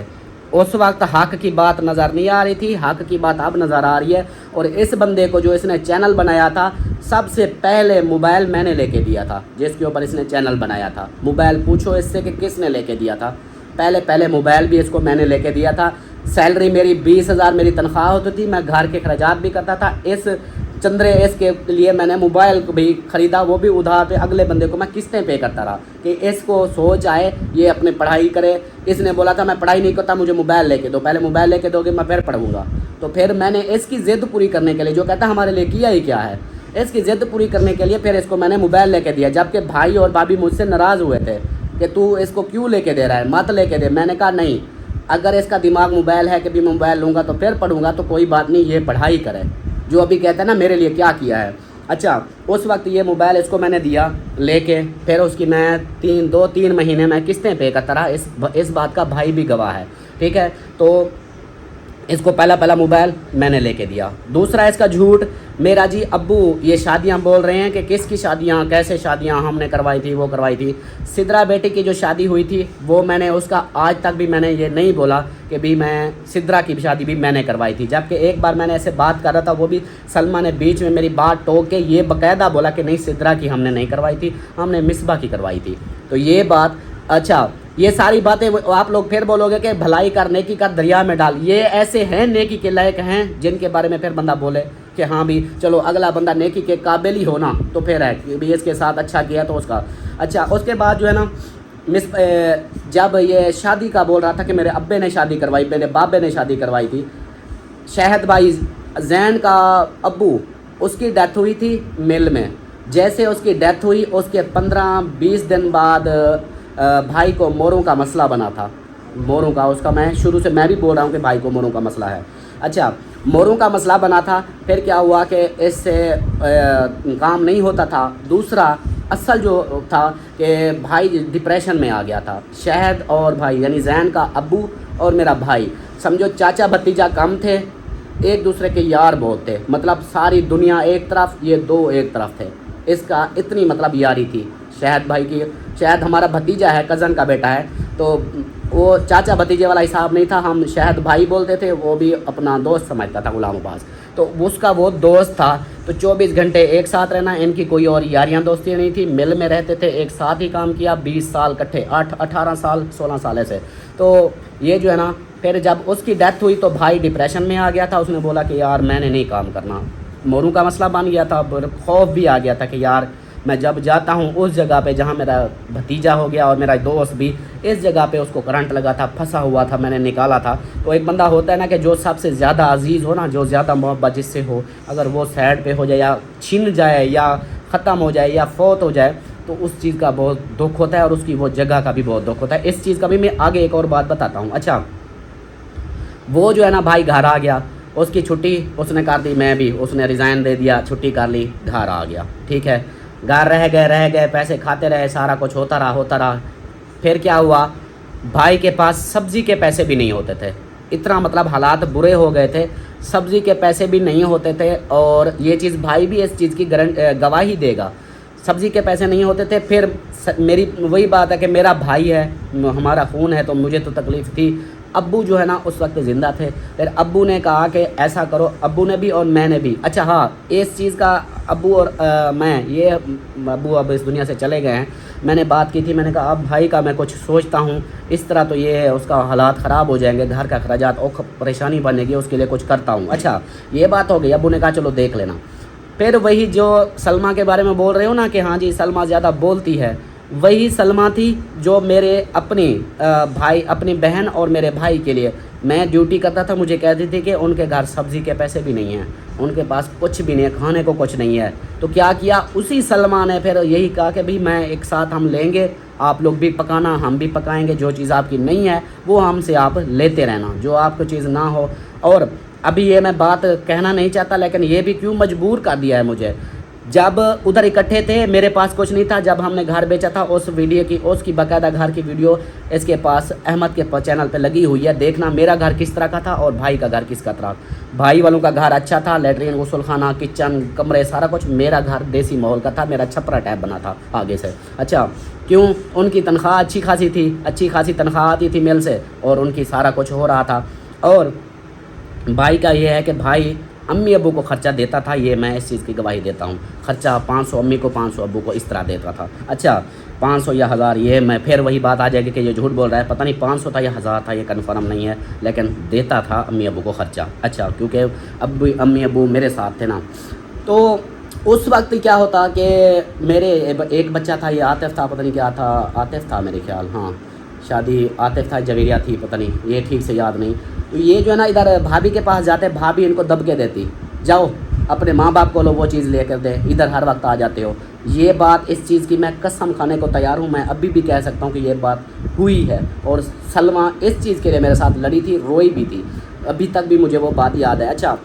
उस वक्त हक़ की बात नज़र नहीं आ रही थी, हक़ की बात अब नज़र आ रही है। और इस बंदे को जो इसने चैनल बनाया था, सबसे पहले मोबाइल मैंने लेके दिया था जिसके ऊपर इसने चैनल बनाया था। मोबाइल पूछो इससे कि किसने लेके दिया था, पहले मोबाइल भी इसको मैंने लेके दिया था। सैलरी मेरी 20,000 मेरी तनख्वाह होती थी, मैं घर के खर्चात भी करता था। इस चंद्रे इसके लिए मैंने मोबाइल भी ख़रीदा, वो भी उधार पे। अगले बंदे को मैं किस्तें पे करता रहा कि इसको सोच आए ये अपने पढ़ाई करे। इसने बोला था मैं पढ़ाई नहीं करता, मुझे मोबाइल लेके दो, पहले मोबाइल लेके दोगे मैं फिर पढ़ूंगा। तो फिर मैंने इसकी ज़िद पूरी करने के लिए, जो कहता हमारे लिए किया ही क्या है, इसकी ज़िद पूरी करने के लिए फिर इसको मैंने मोबाइल लेके दिया, जबकि भाई और भाभी मुझसे नाराज़ हुए थे कि तू इसको क्यों लेके दे रहा है, मत लेके दे। मैंने कहा नहीं, अगर इसका दिमाग मोबाइल है कि भी मोबाइल लूँगा तो फिर पढ़ूँगा तो कोई बात नहीं, ये पढ़ाई करे, जो अभी कहते हैं ना मेरे लिए क्या किया है। अच्छा, उस वक्त ये मोबाइल इसको मैंने दिया लेके, फिर उसकी मैं 2-3 महीने में किस्तें पे करता रहा। इस बात का भाई भी गवाह है, ठीक है। तो इसको पहला मोबाइल मैंने लेके दिया। दूसरा इसका झूठ, मेरा जी अब्बू ये शादियां बोल रहे हैं कि किसकी शादियां, कैसे शादियां हमने करवाई थी, वो करवाई थी। सिद्रा बेटी की जो शादी हुई थी वो मैंने उसका आज तक भी मैंने ये नहीं बोला कि भी मैं सिद्रा की शादी भी मैंने करवाई थी, जबकि एक बार मैंने ऐसे बात कर रहा था, वो भी सलमा ने बीच में मेरी बात टोक के ये बाकायदा बोला कि नहीं सिद्रा की हमने नहीं करवाई थी, हमने मिसबा की करवाई थी। तो ये बात, अच्छा ये सारी बातें आप लोग फिर बोलोगे कि भलाई कर नेकी कर दरिया में डाल, ये ऐसे हैं नेकी के लायक हैं जिनके बारे में फिर बंदा बोले कि हाँ भी चलो अगला बंदा नेकी के काबिल ही होना तो फिर है कि भी इसके साथ अच्छा किया तो उसका। अच्छा, उसके बाद जो है ना जब ये शादी का बोल रहा था कि मेरे अब्बे ने शादी करवाई, मेरे बाबे ने शादी करवाई थी, शहद भाई जैन का अब्बू, उसकी डेथ हुई थी मिल में। जैसे उसकी डेथ हुई उसके 15-20 दिन बाद भाई को मोरों का मसला बना था, मोरों का, उसका मैं शुरू से मैं भी बोल रहा हूँ कि भाई को मोरों का मसला है। अच्छा, मोरों का मसला बना था, फिर क्या हुआ कि इससे काम नहीं होता था। दूसरा असल जो था कि भाई डिप्रेशन में आ गया था। शहद और भाई यानी जैन का अब्बू और मेरा भाई समझो चाचा भतीजा कम थे, एक दूसरे के यार बहुत थे, मतलब सारी दुनिया एक तरफ, ये दो एक तरफ थे। इसका इतनी मतलब यारी थी शहद भाई की। शहद हमारा भतीजा है, कज़न का बेटा है, तो वो चाचा भतीजे वाला हिसाब नहीं था, हम शहद भाई बोलते थे, वो भी अपना दोस्त समझता था गुलाम अब्बास, तो उसका वो दोस्त था। तो 24 घंटे एक साथ रहना, इनकी कोई और यारियां दोस्तियाँ नहीं थी, मिल में रहते थे, एक साथ ही काम किया, 20 साल इकट्ठे, 18 साल 16 साल ऐसे। तो ये जो है ना, फिर जब उसकी डेथ हुई तो भाई डिप्रेशन में आ गया था, उसने बोला कि यार मैंने नहीं काम करना, मोरू का मसला बन गया था, खौफ भी आ गया था कि यार मैं जब जाता हूँ उस जगह पे जहाँ मेरा भतीजा हो गया और मेरा दोस्त भी, इस जगह पे उसको करंट लगा था, फंसा हुआ था, मैंने निकाला था। तो एक बंदा होता है ना कि जो सबसे ज़्यादा अजीज़ हो ना, जो ज़्यादा मोहब्बत जिससे हो, अगर वो साइड पे हो जाए या छिन जाए या ख़त्म हो जाए या फौत हो जाए तो उस चीज़ का बहुत दुख होता है और उसकी वो जगह का भी बहुत दुख होता है। इस चीज़ का भी मैं आगे एक और बात बताता हूँ। अच्छा, वो जो है ना भाई घर आ गया, उसकी छुट्टी उसने कर दी, मैं भी, उसने रिज़ाइन दे दिया, छुट्टी कर ली, घर आ गया, ठीक है। घर रह गए, पैसे खाते रहे, सारा कुछ होता रहा। फिर क्या हुआ, भाई के पास सब्ज़ी के पैसे भी नहीं होते थे, इतना मतलब हालात बुरे हो गए थे, सब्ज़ी के पैसे भी नहीं होते थे। और ये चीज़ भाई भी इस चीज़ की गवाही देगा, सब्ज़ी के पैसे नहीं होते थे। फिर मेरी वही बात है कि मेरा भाई है, हमारा खून है, तो मुझे तो तकलीफ़ थी। अब्बू जो है ना उस वक्त ज़िंदा थे, फिर अब्बू ने कहा कि ऐसा करो, अब्बू ने भी और मैंने भी। अच्छा हाँ, इस चीज़ का अब्बू और मैं, ये अब्बू अब इस दुनिया से चले गए हैं, मैंने बात की थी, मैंने कहा अब भाई का मैं कुछ सोचता हूँ, इस तरह तो ये है, उसका हालात ख़राब हो जाएंगे, घर का अखराजात और परेशानी बनेगी, उसके लिए कुछ करता हूँ। अच्छा, ये बात हो गई, अब्बू ने कहा चलो देख लेना। फिर वही जो सलमा के बारे में बोल रहे हो ना कि हाँ जी सलमा ज़्यादा बोलती है, वही सलमा थी जो मेरे अपनी भाई, अपनी बहन और मेरे भाई के लिए मैं ड्यूटी करता था, मुझे कहती थी कि उनके घर सब्ज़ी के पैसे भी नहीं हैं, उनके पास कुछ भी नहीं है, खाने को कुछ नहीं है। तो क्या किया, उसी सलमा ने फिर यही कहा कि भाई मैं एक साथ हम लेंगे, आप लोग भी पकाना, हम भी पकाएंगे, जो चीज़ आपकी नहीं है वो हमसे आप लेते रहना, जो आपको चीज़ ना हो। और अभी ये मैं बात कहना नहीं चाहता, लेकिन ये भी क्यों मजबूर कर दिया है मुझे। जब उधर इकट्ठे थे, मेरे पास कुछ नहीं था, जब हमने घर बेचा था, उस वीडियो की, उसकी बाकायदा घर की वीडियो इसके पास अहमद के चैनल पे लगी हुई है, देखना मेरा घर किस तरह का था और भाई का घर किस का था। भाई वालों का घर अच्छा था, लेटरिन, गुसलखाना, किचन, कमरे, सारा कुछ। मेरा घर देसी माहौल का था, मेरा छपरा टाइप बना था आगे से। अच्छा, क्यों, उनकी तनख्वाह अच्छी खासी थी, अच्छी खासी तनख्वाह आती थी मिल से, और उनकी सारा कुछ हो रहा था। और भाई का ये है कि भाई अम्मी अब्बू को ख़र्चा देता था, ये मैं इस चीज़ की गवाही देता हूँ। ख़र्चा 500 अम्मी को, 500 अब्बू को, इस तरह देता था। अच्छा, 500 या 1000, ये मैं फिर वही बात आ जाएगी कि ये झूठ बोल रहा है, पता नहीं 500 था या 1000 था, ये कन्फर्म नहीं है, लेकिन देता था अम्मी अब्बू को ख़र्चा। अच्छा, क्योंकि अम्मी अब्बू मेरे साथ थे ना। तो उस वक्त क्या होता कि मेरे एक बच्चा था, ये आतिफ था, पता नहीं क्या था, आतिफ था मेरे ख्याल, हाँ शादी आतिफ था, जवेरिया थी, पता नहीं, ये ठीक से याद नहीं। तो ये जो है ना इधर भाभी के पास जाते, भाभी इनको दबके देती, जाओ अपने माँ बाप को लो वो चीज़ लेकर दे, इधर हर वक्त आ जाते हो। ये बात, इस चीज़ की मैं कसम खाने को तैयार हूँ। मैं अभी भी कह सकता हूँ कि ये बात हुई है, और सलमा इस चीज़ के लिए मेरे साथ लड़ी थी, रोई भी थी, अभी तक भी मुझे वो बात याद है। अच्छा,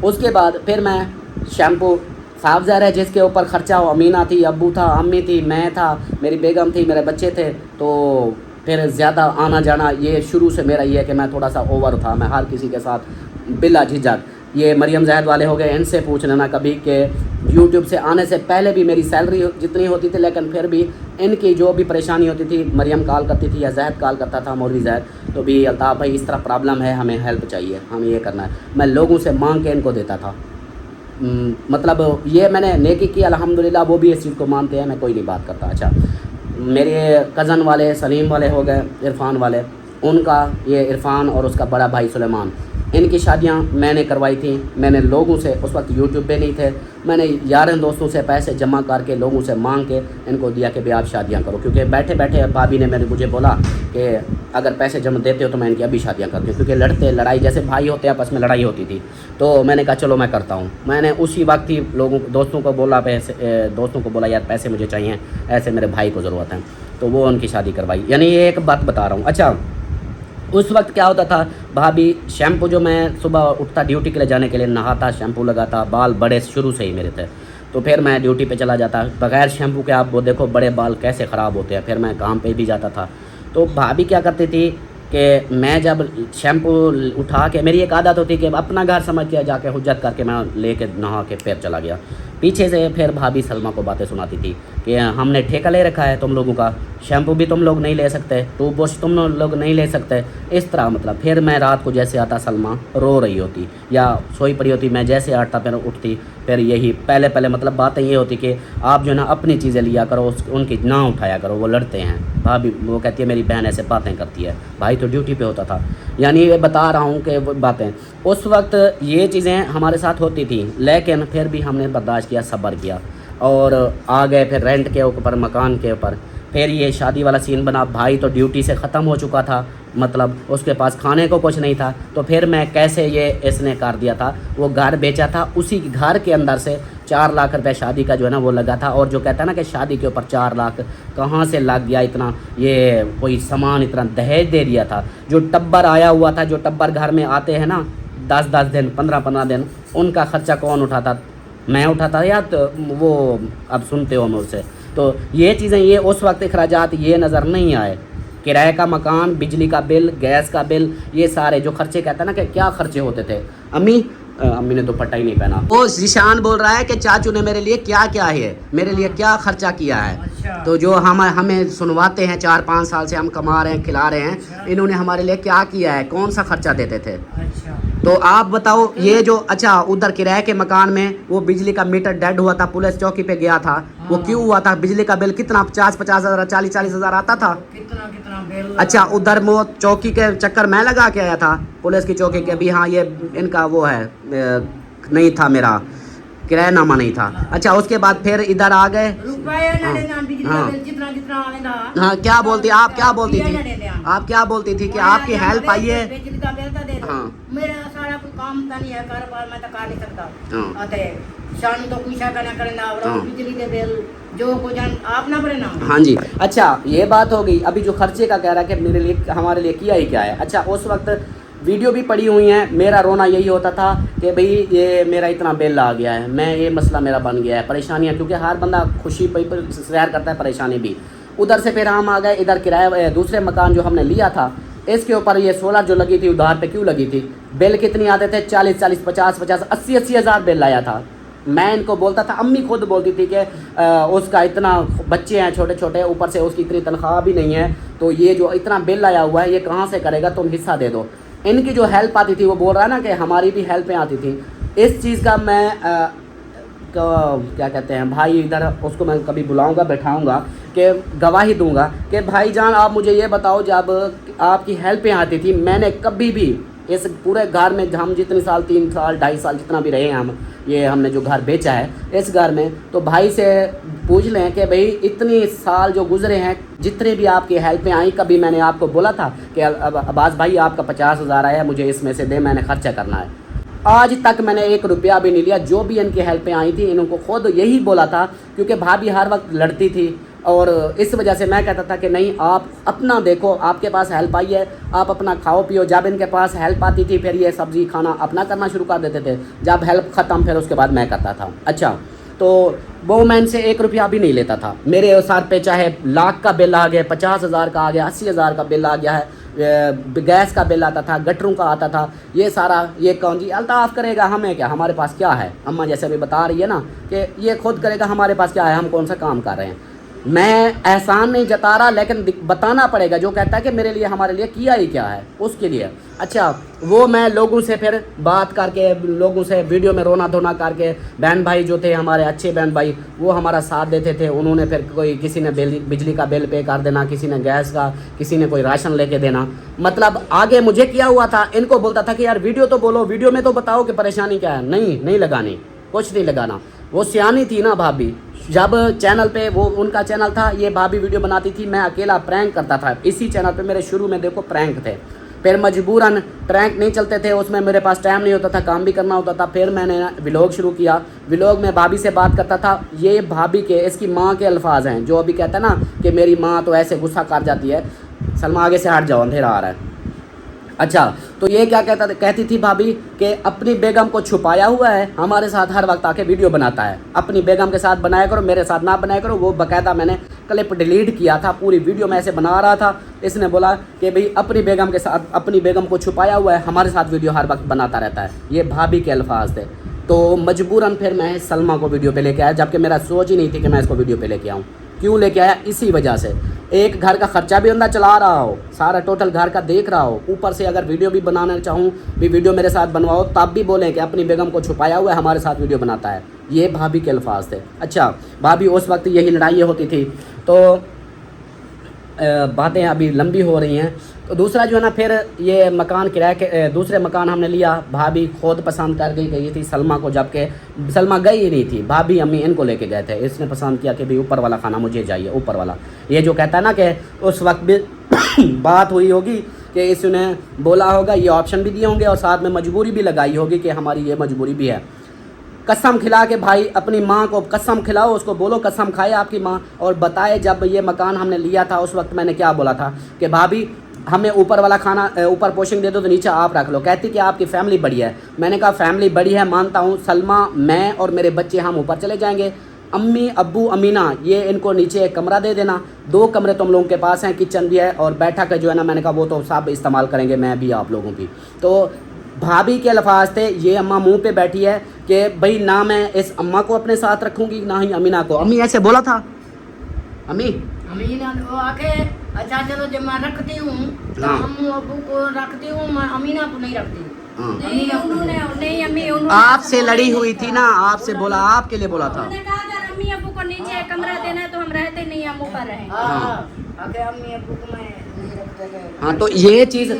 उसके बाद फिर मैं शैम्पू, साफ ज़ाहिर है जिसके ऊपर ख़र्चा हो, अमीना थी, अब्बू था, अम्मी थी, मैं था, मेरी बेगम थी, मेरे बच्चे थे, तो फिर ज़्यादा आना जाना ये शुरू से मेरा ये है कि मैं थोड़ा सा ओवर था। मैं हर किसी के साथ बिला झिझक, ये मरियम जहद वाले हो गए, इनसे पूछ लेना कभी कि यूट्यूब से आने से पहले भी मेरी सैलरी जितनी होती थी, लेकिन फिर भी इनकी जो भी परेशानी होती थी, मरियम कॉल करती थी या जहद कॉल करता था, मौलवी जहद, तो भी अल्ताफ़ भाई इस तरह प्रॉब्लम है, हमें हेल्प चाहिए, हमें ये करना है। मैं लोगों से मांग के इनको देता था। मतलब ये मैंने नेकी की, अल्हम्दुलिल्लाह, वो भी इस चीज़ को मानते हैं, मैं कोई नहीं बात करता। अच्छा, मेरे कज़न वाले, सलीम वाले हो गए, इरफान वाले, उनका, ये इरफान और उसका बड़ा भाई सुलेमान, इनकी शादियां मैंने करवाई थी। मैंने लोगों से, उस वक्त यूट्यूब पे नहीं थे, मैंने यारों दोस्तों से पैसे जमा करके, लोगों से मांग के इनको दिया कि भाई आप शादियां करो, क्योंकि बैठे बैठे भाभी ने मुझे बोला कि अगर पैसे जमा देते हो तो मैं इनकी अभी शादियां करती हूँ, क्योंकि लड़ाई जैसे भाई होते हैं आपस में, लड़ाई होती थी। तो मैंने कहा चलो मैं करता हूँ। मैंने उसी वक्त ही दोस्तों को बोला यार पैसे मुझे चाहिए, ऐसे मेरे भाई को ज़रूरत है, तो वो उनकी शादी करवाई। यानी ये एक बात बता रहा हूँ। अच्छा, उस वक्त क्या होता था, भाभी शैम्पू, जो मैं सुबह उठता ड्यूटी के लिए जाने के लिए, नहाता, शैम्पू लगाता, बाल बड़े शुरू से ही मेरे थे, तो फिर मैं ड्यूटी पे चला जाता बग़ैर शैम्पू के। आप वो देखो बड़े बाल कैसे ख़राब होते हैं। फिर मैं काम पे भी जाता था, तो भाभी क्या करती थी कि मैं जब शैम्पू उठा के, मेरी एक आदत होती कि अपना घर समझ के जाके हुज्जत करके मैं लेके नहा के फिर चला गया। पीछे से फिर भाभी सलमा को बातें सुनाती थी कि हमने ठेका ले रखा है तुम लोगों का, शैम्पू भी तुम लोग नहीं ले सकते, टूथ ब्रश तुम लोग नहीं ले सकते, इस तरह। मतलब फिर मैं रात को जैसे आता, सलमा रो रही होती या सोई पड़ी होती, मैं जैसे आता फिर उठती, फिर यही पहले मतलब बातें ये होती कि आप जो ना अपनी चीज़ें लिया करो, उनकी ना उठाया करो, वो लड़ते हैं। भाभी वो कहती है मेरी बहन ऐसे बातें करती है, भाई तो ड्यूटी पे होता था। यानी ये बता रहा हूँ कि वो बातें उस वक्त ये चीज़ें हमारे साथ होती थी, लेकिन फिर भी हमने बर्दाश्त किया, सब्र किया, और आ गए फिर रेंट के ऊपर, मकान के ऊपर। फिर ये शादी वाला सीन बना, भाई तो ड्यूटी से ख़त्म हो चुका था, मतलब उसके पास खाने को कुछ नहीं था, तो फिर मैं कैसे, ये इसने कर दिया था, वो घर बेचा था, उसी घर के अंदर से 4 लाख रुपए शादी का जो है ना वो लगा था। और जो कहता है ना कि शादी के ऊपर 4 लाख कहाँ से लग गया इतना, ये कोई सामान इतना दहेज दे दिया था। जो टब्बर आया हुआ था, जो टब्बर घर में आते हैं ना 10-10 दिन, 15-15 दिन, उनका ख़र्चा कौन उठाता? मैं उठाता, या तो वो अब सुनते हो मुझसे। तो ये चीज़ें, ये उस वक्त अखराजात ये नज़र नहीं आए, किराए का मकान, बिजली का बिल, गैस का बिल, ये सारे जो खर्चे, कहते हैं ना कि क्या खर्चे होते थे। अम्मी ने दुपट्टा ही नहीं पहना। वो जिशान बोल रहा है कि चाचू ने मेरे लिए क्या क्या है, मेरे लिए क्या खर्चा किया है। अच्छा। तो जो हमें सुनवाते हैं, 4-5 साल से हम कमा रहे हैं, खिला रहे हैं। अच्छा। इन्होंने हमारे लिए क्या किया है, कौन सा खर्चा देते थे। अच्छा। तो आप बताओ, ये जो, अच्छा उधर किराए के मकान में वो बिजली का मीटर डेड हुआ था, पुलिस चौकी पे गया था। हाँ। वो क्यों हुआ था? बिजली का बिल कितना 50-50 हज़ार, 40-40 हज़ार आता था। कितना बिल। अच्छा, उधर वो चौकी के चक्कर मैं लगा के आया था, पुलिस की चौकी के भी। हाँ, ये इनका वो है, नहीं था, मेरा किरायानामा नहीं था। अच्छा, उसके बाद फिर इधर आ गए। हाँ, क्या बोलती आप, क्या बोलती थी आप, क्या बोलती थी कि आपकी हेल्प आई है। हाँ, मेरा सारा कोई काम नहीं है, कारोबार मैं तो कर नहीं सकता। अते शान तो कुछ करना करना, और बिजली के बिल जो को जान आप ना भरे ना। हाँ जी। अच्छा, ये बात हो गई। अभी जो खर्चे का कह रहा है कि मेरे लिए, हमारे लिए किया ही क्या है। अच्छा, उस वक्त वीडियो भी पड़ी हुई हैं, मेरा रोना यही होता था कि भाई ये मेरा इतना बिल आ गया है, मैं ये मसला मेरा बन गया है, परेशानियाँ, क्योंकि हर बंदा खुशी पर शेयर करता है, परेशानी भी। उधर से फिर हम आ गए इधर किराया, दूसरे मकान जो हमने लिया था, इसके ऊपर ये सोलर जो लगी थी, उधार पे क्यों लगी थी। बिल कितनी आते थे? 40-40, 50-50, 80-80 हज़ार बिल आया था। मैं इनको बोलता था, अम्मी खुद बोलती थी कि उसका इतना बच्चे हैं छोटे छोटे, ऊपर से उसकी इतनी तनख्वाह भी नहीं है, तो ये जो इतना बिल आया हुआ है ये कहाँ से करेगा, तुम हिस्सा दे दो। इनकी जो हेल्प आती थी, वो बोल रहा है ना कि हमारी भी हेल्पें आती थी। इस चीज़ का मैं क्या कहते हैं भाई, इधर उसको मैं कभी बुलाऊंगा, बैठाऊंगा, कि गवाही दूंगा कि भाईजान आप मुझे ये बताओ, जब आपकी हेल्पें आती थी, मैंने कभी भी इस पूरे घर में, हम जितने साल, 3 साल 2.5 साल जितना भी रहे हैं हम, ये हमने जो घर बेचा है इस घर में, तो भाई से पूछ लें कि भाई इतनी साल जो गुजरे हैं, जितने भी आपकी हेल्पें आई, कभी मैंने आपको बोला था कि अब्बास भाई आपका 50 हज़ार आया, मुझे इसमें से दे, मैंने खर्चा करना है। आज तक मैंने 1 रुपया भी नहीं लिया। जो भी इनकी हेल्पें आई थी इनको खुद यही बोला था, क्योंकि भाभी हर वक्त लड़ती थी और इस वजह से मैं कहता था कि नहीं आप अपना देखो, आपके पास हेल्प आई है आप अपना खाओ पियो। जब इनके पास हेल्प आती थी फिर ये सब्ज़ी खाना अपना करना शुरू कर देते थे, जब हेल्प ख़त्म फिर उसके बाद मैं करता था। अच्छा, तो वो मैं इनसे 1 रुपया भी नहीं लेता था। मेरे साथ पे चाहे लाख का बिल आ गया, 50,000 का आ गया, 80,000 का बिल आ गया है, गैस का बिल आता था, गटरों का आता था, ये सारा ये कौन जी अल्ताफ़ करेगा, हमें क्या, हमारे पास क्या है। अम्मा जैसे अभी बता रही है ना कि ये खुद करेगा, हमारे पास क्या है, हम कौन सा काम कर रहे हैं। मैं एहसान नहीं जता रहा, लेकिन बताना पड़ेगा। जो कहता है कि मेरे लिए हमारे लिए किया ही क्या है उसके लिए। अच्छा, वो मैं लोगों से फिर बात करके, लोगों से वीडियो में रोना धोना करके, बहन भाई जो थे हमारे अच्छे बहन भाई वो हमारा साथ देते थे। उन्होंने फिर कोई किसी ने बिजली का बिल पे कर देना, किसी ने गैस का, किसी ने कोई राशन लेके देना। मतलब आगे मुझे किया हुआ था, इनको बोलता था कि यार वीडियो तो बोलो, वीडियो में तो बताओ कि परेशानी क्या है। नहीं लगानी, कुछ नहीं लगाना। वो सियानी थी ना भाभी, जब चैनल पे वो उनका चैनल था, ये भाभी वीडियो बनाती थी, मैं अकेला प्रैंक करता था। इसी चैनल पे मेरे शुरू में देखो प्रैंक थे, फिर मजबूरन प्रैंक नहीं चलते थे, उसमें मेरे पास टाइम नहीं होता था, काम भी करना होता था। फिर मैंने व्लॉग शुरू किया, व्लॉग में भाभी से बात करता था। ये भाभी के, इसकी माँ के अल्फाज हैं, जो अभी कहता है ना कि मेरी माँ तो ऐसे गुस्सा कर जाती है। सलमा आगे से हट जाओ, अंधेरा आ रहा है। अच्छा, तो ये क्या कहती थी भाभी कि अपनी बेगम को छुपाया हुआ है, हमारे साथ हर वक्त आके वीडियो बनाता है। अपनी बेगम के साथ बनाया करो, मेरे साथ ना बनाया करो। वो बाकायदा मैंने क्लिप डिलीट किया था, पूरी वीडियो में ऐसे बना रहा था। इसने बोला कि भाई अपनी बेगम के साथ, अपनी बेगम को छुपाया हुआ है, हमारे साथ वीडियो हर वक्त बनाता रहता है। ये भाभी के अल्फाज थे। तो मजबूरन फिर मैं सलमा को वीडियो पे लेके आया, जबकि मेरा सोच ही नहीं थी कि मैं इसको वीडियो पे लेके आऊँ। क्यों लेके आया? इसी वजह से, एक घर का खर्चा भी बंदा चला रहा हो, सारा टोटल घर का देख रहा हो, ऊपर से अगर वीडियो भी बनाना चाहूँ भी वीडियो मेरे साथ बनवाओ, तब भी बोलें कि अपनी बेगम को छुपाया हुआ है, हमारे साथ वीडियो बनाता है। ये भाभी के अल्फाज थे। अच्छा, भाभी उस वक्त यही लड़ाइयाँ होती थी। तो बातें अभी लंबी हो रही हैं। तो दूसरा जो है ना, फिर ये मकान किराए के, दूसरे मकान हमने लिया। भाभी खुद पसंद कर गई थी सलमा को, जबकि सलमा गई ही नहीं थी, भाभी अम्मी इनको लेके गए थे। इसने पसंद किया कि भाई ऊपर वाला खाना मुझे चाहिए, ऊपर वाला। ये जो कहता है ना कि उस वक्त भी बात हुई होगी कि इसने बोला होगा, ये ऑप्शन भी दिए होंगे और साथ में मजबूरी भी लगाई होगी कि हमारी ये मजबूरी भी है। कसम खिला के भाई अपनी माँ को कसम खिलाओ, उसको बोलो कसम खाए आपकी माँ, और बताए जब ये मकान हमने लिया था उस वक्त मैंने क्या बोला था कि भाभी हमें ऊपर वाला खाना, ऊपर पोर्शन दे दो तो नीचे आप रख लो। कहती कि आपकी फैमिली बड़ी है। मैंने कहा फैमिली बड़ी है मानता हूँ, सलमा, मैं और मेरे बच्चे हम ऊपर चले जाएंगे, अम्मी अब्बू अमीना ये इनको नीचे एक कमरा दे देना, 2 कमरे तुम लोगों के पास हैं, किचन भी है, और बैठक जो है ना, मैंने कहा वो तो सब इस्तेमाल करेंगे, मैं भी आप लोगों की। तो भाभी के अल्फाज थे, ये अम्मा मुंह पे बैठी है कि भाई ना मैं इस अम्मा को अपने साथ रखूंगी ना ही अमीना को। अम्मी ऐसे बोला था, अम्मी अमीना वो आके अच्छा चलो जब मैं रखती हूँ तो हाँ। अम्मू अब्बू को रखती हूँ, मैं अमीना को नहीं रखती। हाँ। नहीं उन्होंने, नहीं अम्मी उन्होंने आपसे लड़ी हुई थी ना, आपसे बोला, आपके लिए बोला था। उन्होंने कहा अगर अम्मी अब्बू को नीचे एक कमरा देना है तो हम रहते नहीं, हम ऊपर रहें। हाँ, आके अम्मी अब्बू को मैं नहीं रखते। हाँ, तो ये चीज़,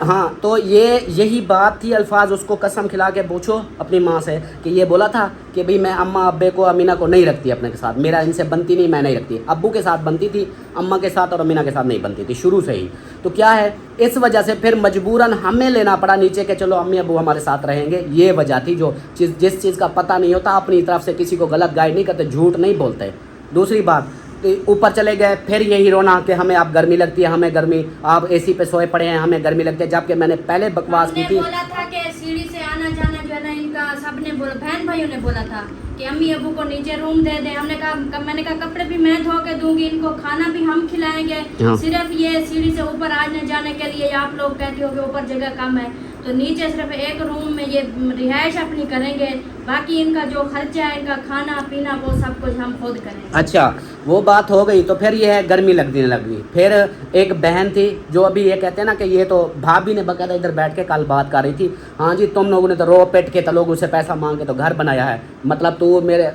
हाँ, तो ये यही बात थी। अल्फाज उसको कसम खिला के पूछो अपनी माँ से कि ये बोला था कि भाई मैं अम्मा अब्बे को, अमीना को नहीं रखती अपने के साथ, मेरा इनसे बनती नहीं, मैं नहीं रखती। अब्बू के साथ बनती थी, अम्मा के साथ और अमीना के साथ नहीं बनती थी शुरू से ही। तो क्या है, इस वजह से फिर मजबूरन हमें लेना पड़ा नीचे के चलो अम्मी अब्बू हमारे साथ रहेंगे। ये वजह थी। जो जिस चीज़ का पता नहीं होता अपनी तरफ से किसी को गलत गाइड नहीं करते, झूठ नहीं बोलते। दूसरी बात, तो ऊपर चले गए, फिर यही रोना कि हमें आप गर्मी लगती है, हमें गर्मी, आप एसी पे सोए पड़े हैं, हमें गर्मी लगती है। जबकि मैंने पहले बकवास की हमने थी। बोला था कि सीढ़ी से आना जाना जो है ना, इनका सबने बोला, बहन भाइयों ने बोला था कि अम्मी अबू को नीचे रूम दे दें। मैंने कहा कपड़े भी मैं धो के दूंगी, इनको खाना भी हम खिलाएंगे। हाँ। सिर्फ ये सीढ़ी से ऊपर आने जाने के लिए आप लोग कहते हो कि ऊपर जगह कम है, तो नीचे सिर्फ एक रूम में ये रिहाइश अपनी करेंगे, बाकी इनका जो खर्चा है, इनका खाना पीना, वो सब कुछ हम खुद करेंगे। अच्छा, वो बात हो गई। तो फिर ये है गर्मी लगने लगी। फिर एक बहन थी जो अभी ये कहते हैं ना कि ये तो भाभी ने बकायदा इधर बैठ के कल बात कर रही थी, हाँ जी तुम लोगों ने तो रो पेट के तो लोगों से पैसा मांग के तो घर बनाया है। मतलब तो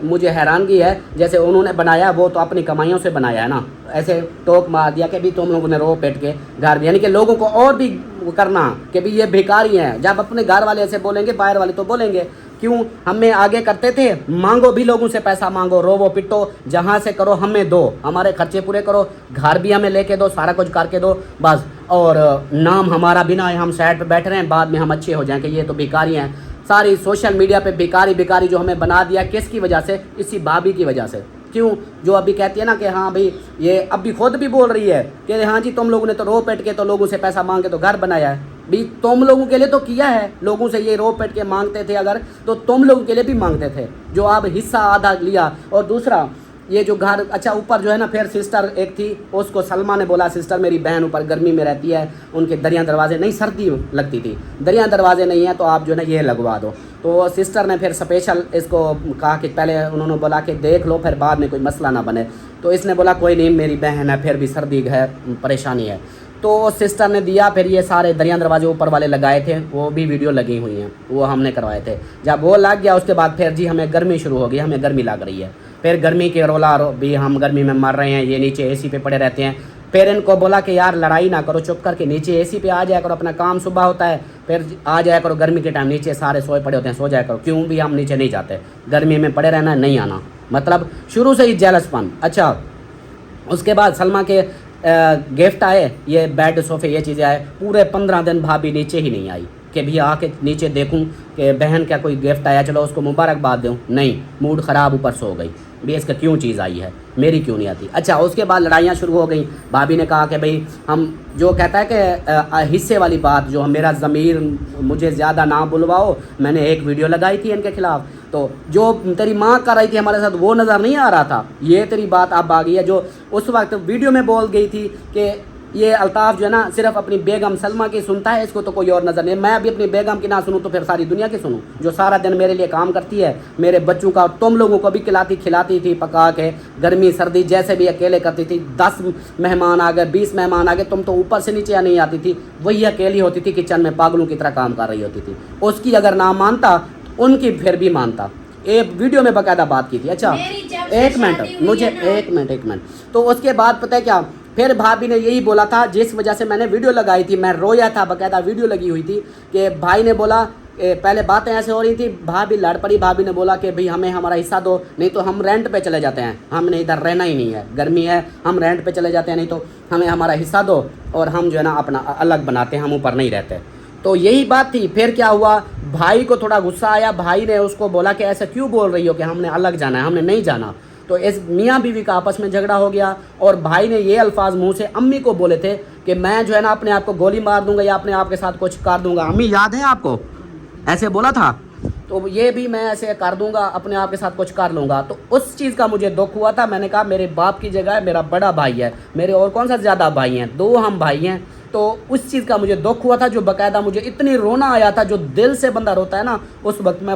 मुझे हैरानगी है, जैसे उन्होंने बनाया वो तो अपनी कमाइयों से बनाया है ना, ऐसे टोक मार दिया कि भी तुम लोगों ने रो पेट के घर, यानी कि लोगों को और भी करना कि भी ये भिखारी हैं। जब अपने घर वाले ऐसे बोलेंगे, बाहर वाले तो बोलेंगे। क्यों हमें आगे करते थे, मांगो भी लोगों से पैसा मांगो, रोवो पिटो, जहाँ से करो हमें दो, हमारे खर्चे पूरे करो, घर भी हमें लेके दो, सारा कुछ करके दो बस, और नाम हमारा बिना है, हम साइड पे बैठ रहे हैं, बाद में हम अच्छे हो जाएं कि ये तो भिखारी हैं। सारी सोशल मीडिया पे बेकारी जो हमें बना दिया, किसकी वजह से? इसी भाभी की वजह से। क्यों? जो अभी कहती है ना कि हाँ भाई, ये अभी खुद भी बोल रही है कि हाँ जी तुम लोगों ने तो रो पेट के तो लोगों से पैसा मांग के तो घर बनाया है। भी तुम लोगों के लिए तो किया है, लोगों से ये रो पेट के मांगते थे अगर, तो तुम लोगों के लिए भी मांगते थे, जो आप हिस्सा आधा लिया। और दूसरा ये जो घर, अच्छा ऊपर जो है ना, फिर सिस्टर एक थी, उसको सलमा ने बोला सिस्टर मेरी बहन ऊपर गर्मी में रहती है, उनके दरिया दरवाजे नहीं, सर्दी लगती थी, दरिया दरवाजे नहीं है तो आप जो है ना ये लगवा दो। तो सिस्टर ने फिर स्पेशल इसको कहा कि पहले उन्होंने बोला कि देख लो फिर बाद में कोई मसला ना बने। तो इसने बोला कोई नहीं मेरी बहन है, फिर भी सर्दी है, परेशानी है। तो सिस्टर ने दिया, फिर ये सारे दरिया दरवाजे ऊपर वाले लगाए थे, वो भी वीडियो लगी हुई हैं, वो हमने करवाए थे। जब वो लग गया उसके बाद फिर जी हमें गर्मी शुरू हो गई, हमें गर्मी लग रही है, फिर गर्मी के रोला भी हम गर्मी में मर रहे हैं, ये नीचे एसी पे पड़े रहते हैं। फिर इनको बोला कि यार लड़ाई ना करो, चुप करके नीचे एसी पे आ जाया करो, अपना काम सुबह होता है फिर आ जाया करो, गर्मी के टाइम नीचे सारे सोए पड़े होते हैं, सो जाया करो। क्यों भी हम नीचे नहीं जाते, गर्मी में पड़े रहना, नहीं आना, मतलब शुरू से ही जेलसपन। अच्छा उसके बाद सलमा के गिफ्ट आए, ये बेड सोफे ये चीज़ें आए, पूरे 15 दिन भाभी नीचे ही नहीं आई कि भी आके नीचे देखूं कि बहन का कोई गिफ्ट आया, चलो उसको मुबारकबाद दूं, नहीं, मूड ख़राब, ऊपर सो गई भी इसका क्यों चीज़ आई है, मेरी क्यों नहीं आती। अच्छा उसके बाद लड़ाइयाँ शुरू हो गई। भाभी ने कहा कि भाई हम जो कहता है कि हिस्से वाली बात, जो मेरा ज़मीर मुझे ज़्यादा ना बुलवाओ, मैंने एक वीडियो लगाई थी इनके खिलाफ, तो जो तेरी माँ कर रही थी हमारे साथ वो नज़र नहीं आ रहा था, ये तेरी बात अब आ गई है। जो उस वक्त वीडियो में बोल गई थी कि ये अल्ताफ़ जो है ना सिर्फ अपनी बेगम सलमा की सुनता है, इसको तो कोई और नज़र नहीं। मैं भी अपनी बेगम की ना सुनूं तो फिर सारी दुनिया की सुनूं, जो सारा दिन मेरे लिए काम करती है, मेरे बच्चों का, तुम लोगों को भी खिलाती थी पका के, गर्मी सर्दी जैसे भी अकेले करती थी। 10 मेहमान आ गए, 20 मेहमान आ गए, तुम तो ऊपर से नीचे नहीं आती थी, वही अकेली होती थी किचन में, पागलों की तरह काम कर रही होती थी। उसकी अगर ना मानता उनकी फिर भी मानता, एक वीडियो में बाकायदा बात की थी। अच्छा एक मिनट मुझे एक मिनट। तो उसके बाद पता है क्या, फिर भाभी ने यही बोला था, जिस वजह से मैंने वीडियो लगाई थी, मैं रोया था, बाकायदा वीडियो लगी हुई थी, कि भाई ने बोला पहले बातें ऐसे हो रही थी, भाभी लड़ पड़ी, भाभी ने बोला कि भाई हमें हमारा हिस्सा दो, नहीं तो हम रेंट पे चले जाते हैं, हमने इधर रहना ही नहीं है, गर्मी है, हम रेंट पे चले जाते हैं, नहीं तो हमें हमारा हिस्सा दो और हम जो है ना अपना अलग बनाते हैं, हम ऊपर नहीं रहते। तो यही बात थी। फिर क्या हुआ, भाई को थोड़ा गुस्सा आया, भाई ने उसको बोला कि ऐसा क्यों बोल रही हो कि हमने अलग जाना है, हमने नहीं जाना। तो इस मियाँ बीवी का आपस में झगड़ा हो गया और भाई ने ये अल्फाज मुंह से अम्मी को बोले थे कि मैं जो है ना अपने आप को गोली मार दूंगा या अपने आप के साथ कुछ कर दूंगा। अम्मी याद है आपको, ऐसे बोला था, तो ये भी मैं ऐसे कर दूंगा, अपने आप के साथ कुछ कर लूँगा। तो उस चीज़ का मुझे दुख हुआ था। मैंने कहा मेरे बाप की जगह मेरा बड़ा भाई है, मेरे और कौन सा ज़्यादा भाई हैं, 2 हम भाई हैं। तो उस चीज़ का मुझे दुख हुआ था, जो बाकायदा मुझे इतनी रोना आया था, जो दिल से बंदा रोता है ना, उस वक्त मैं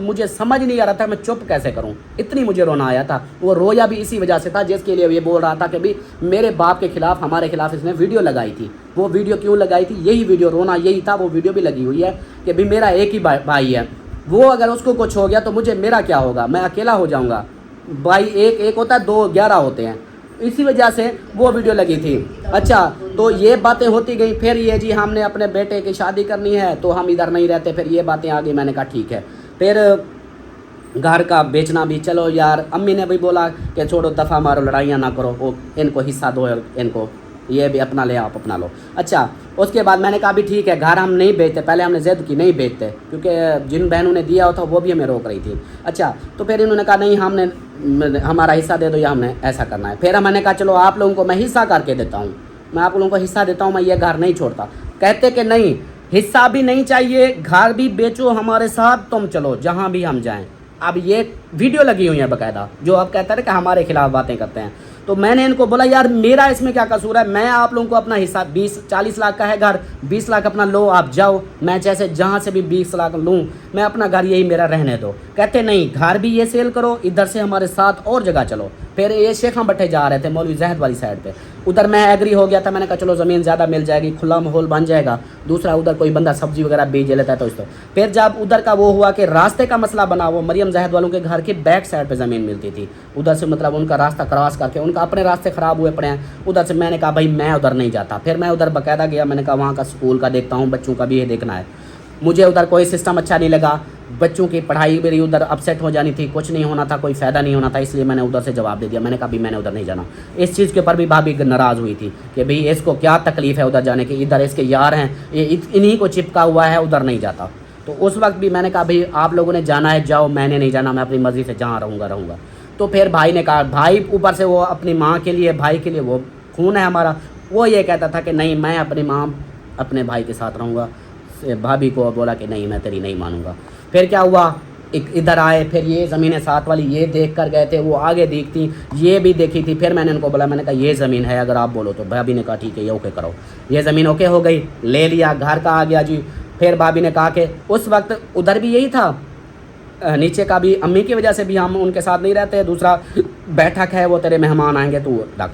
मुझे समझ नहीं आ रहा था मैं चुप कैसे करूं, इतनी मुझे रोना आया था। वो रोया भी इसी वजह से था जिसके लिए ये बोल रहा था कि भाई मेरे बाप के खिलाफ, हमारे खिलाफ इसने वीडियो लगाई थी। वो वीडियो क्यों लगाई थी, यही वीडियो, रोना यही था। वो वीडियो भी लगी हुई है कि भाई मेरा एक ही भाई है, वो अगर उसको कुछ हो गया तो मुझे मेरा क्या होगा, मैं अकेला हो जाऊँगा। भाई एक होता है, 2 11 होते हैं, इसी वजह से वो वीडियो लगी थी। अच्छा तो ये बातें होती गई। फिर ये जी हमने अपने बेटे की शादी करनी है तो हम इधर नहीं रहते, फिर ये बातें आ गई। मैंने कहा ठीक है। फिर घर का बेचना भी, चलो यार, अम्मी ने भी बोला कि छोड़ो, दफ़ा मारो, लड़ाइयाँ ना करो, वो इनको हिस्सा दो, इनको ये भी अपना ले, आप अपना लो। अच्छा उसके बाद मैंने कहा भी ठीक है, घर हम नहीं बेचते, पहले हमने ज़िद की नहीं बेचते, क्योंकि जिन बहनों ने दिया होता वो भी हमें रोक रही थी। अच्छा तो फिर इन्होंने कहा नहीं, हमने हमारा हिस्सा दे दो या हमने ऐसा करना है। फिर मैंने कहा चलो आप लोगों को मैं हिस्सा करके देता हूँ, मैं आप लोगों को हिस्सा देता हूँ, मैं ये घर नहीं छोड़ता। कहते कि नहीं, हिस्सा भी नहीं चाहिए, घर भी बेचो हमारे साथ, तुम चलो जहाँ भी हम जाएँ। अब ये वीडियो लगी हुई है बाकायदा, जो अब कहते हैं कि हमारे खिलाफ बातें करते हैं। तो मैंने इनको बोला यार मेरा इसमें क्या कसूर है, मैं आप लोगों को अपना हिस्सा 20-40 लाख का है घर, 20 लाख अपना लो, आप जाओ, मैं जैसे जहाँ से भी 20 लाख लूँ, मैं अपना घर यही मेरा रहने दो। कहते नहीं, घर भी ये सेल करो, इधर से हमारे साथ और जगह चलो। फिर ये शेखा भट्टे जा रहे थे मौलवी जहद वाली साइड पे, उधर मैं एग्री हो गया था। मैंने कहा चलो ज़मीन ज़्यादा मिल जाएगी, खुला माहौल बन जाएगा, दूसरा उधर कोई बंदा सब्जी वगैरह बेच लेता है तो इसको। फिर जब उधर का वो हुआ कि रास्ते का मसला बना, वो मरियम जहद वालों के घर की बैक साइड पे ज़मीन मिलती थी, उधर से मतलब उनका रास्ता क्रॉस करके, उनका अपने रास्ते ख़राब हुए पड़े हैं उधर से। मैंने कहा भाई मैं उधर नहीं जाता। फिर मैं उधर बाकायदा गया, मैंने कहा वहाँ का स्कूल का देखता हूँ, बच्चों का भी ये देखना है। मुझे उधर कोई सिस्टम अच्छा नहीं लगा, बच्चों की पढ़ाई मेरी उधर अपसेट हो जानी थी, कुछ नहीं होना था, कोई फ़ायदा नहीं होना था, इसलिए मैंने उधर से जवाब दे दिया। मैंने कहा भी मैंने उधर नहीं जाना। इस चीज़ के ऊपर भी भाभी नाराज़ हुई थी कि भाई इसको क्या तकलीफ़ है उधर जाने की, इधर इसके यार हैं, ये इन्हीं को चिपका हुआ है, उधर नहीं जाता। तो उस वक्त भी मैंने कहा भाई आप लोगों ने जाना है जाओ, मैंने नहीं जाना, मैं अपनी मर्ज़ी से जहाँ रहूँगा। तो फिर भाई ने कहा, भाई ऊपर से वो अपनी माँ के लिए, भाई के लिए, वो खून है हमारा, वो ये कहता था कि नहीं मैं अपनी माँ अपने भाई के साथ रहूँगा। भाभी को बोला कि नहीं मैं तेरी नहीं मानूंगा। फिर क्या हुआ, इधर आए, फिर ये ज़मीनें साथ वाली ये देख कर गए थे, वो आगे देखती, ये भी देखी थी। फिर मैंने उनको बोला, मैंने कहा ये ज़मीन है अगर आप बोलो तो। भाभी ने कहा ठीक है ये ओके करो। ये ज़मीन ओके हो गई, ले लिया, घर का आ गया जी। फिर भाभी ने कहा कि उस वक्त उधर भी यही था, नीचे का भी अम्मी की वजह से भी हम उनके साथ नहीं रहते, दूसरा बैठक है वो तेरे मेहमान आएंगे तो रख।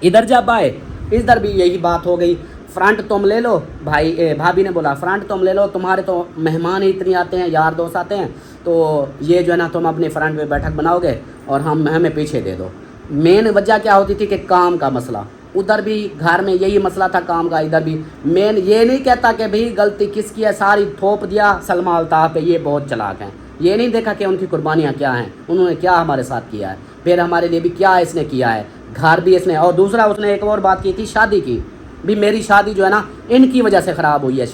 इधर जब आए इधर भी यही बात हो गई, फ्रंट तुम ले लो। भाभी ने बोला फ्रंट तुम ले लो, तुम्हारे तो मेहमान ही इतनी आते हैं, यार दोस्त आते हैं, तो ये जो है ना तुम अपनी फ्रंट में बैठक बनाओगे और हमें पीछे दे दो। मेन वजह क्या होती थी कि काम का मसला, उधर भी घर में यही मसला था काम का, इधर भी। मेन ये नहीं कहता कि भाई गलती किसकी है, सारी थोप दिया सलमा अल्ताफ़ पे, ये बहुत चालाक हैं। ये नहीं देखा कि उनकी कुर्बानियाँ क्या हैं, उन्होंने क्या हमारे साथ किया है, फिर हमारे लिए भी क्या इसने किया है, घर भी इसने। और दूसरा उसने एक और बात की थी शादी की भी, मेरी शादी जो है ना इनकी वजह से ख़राब हुई है।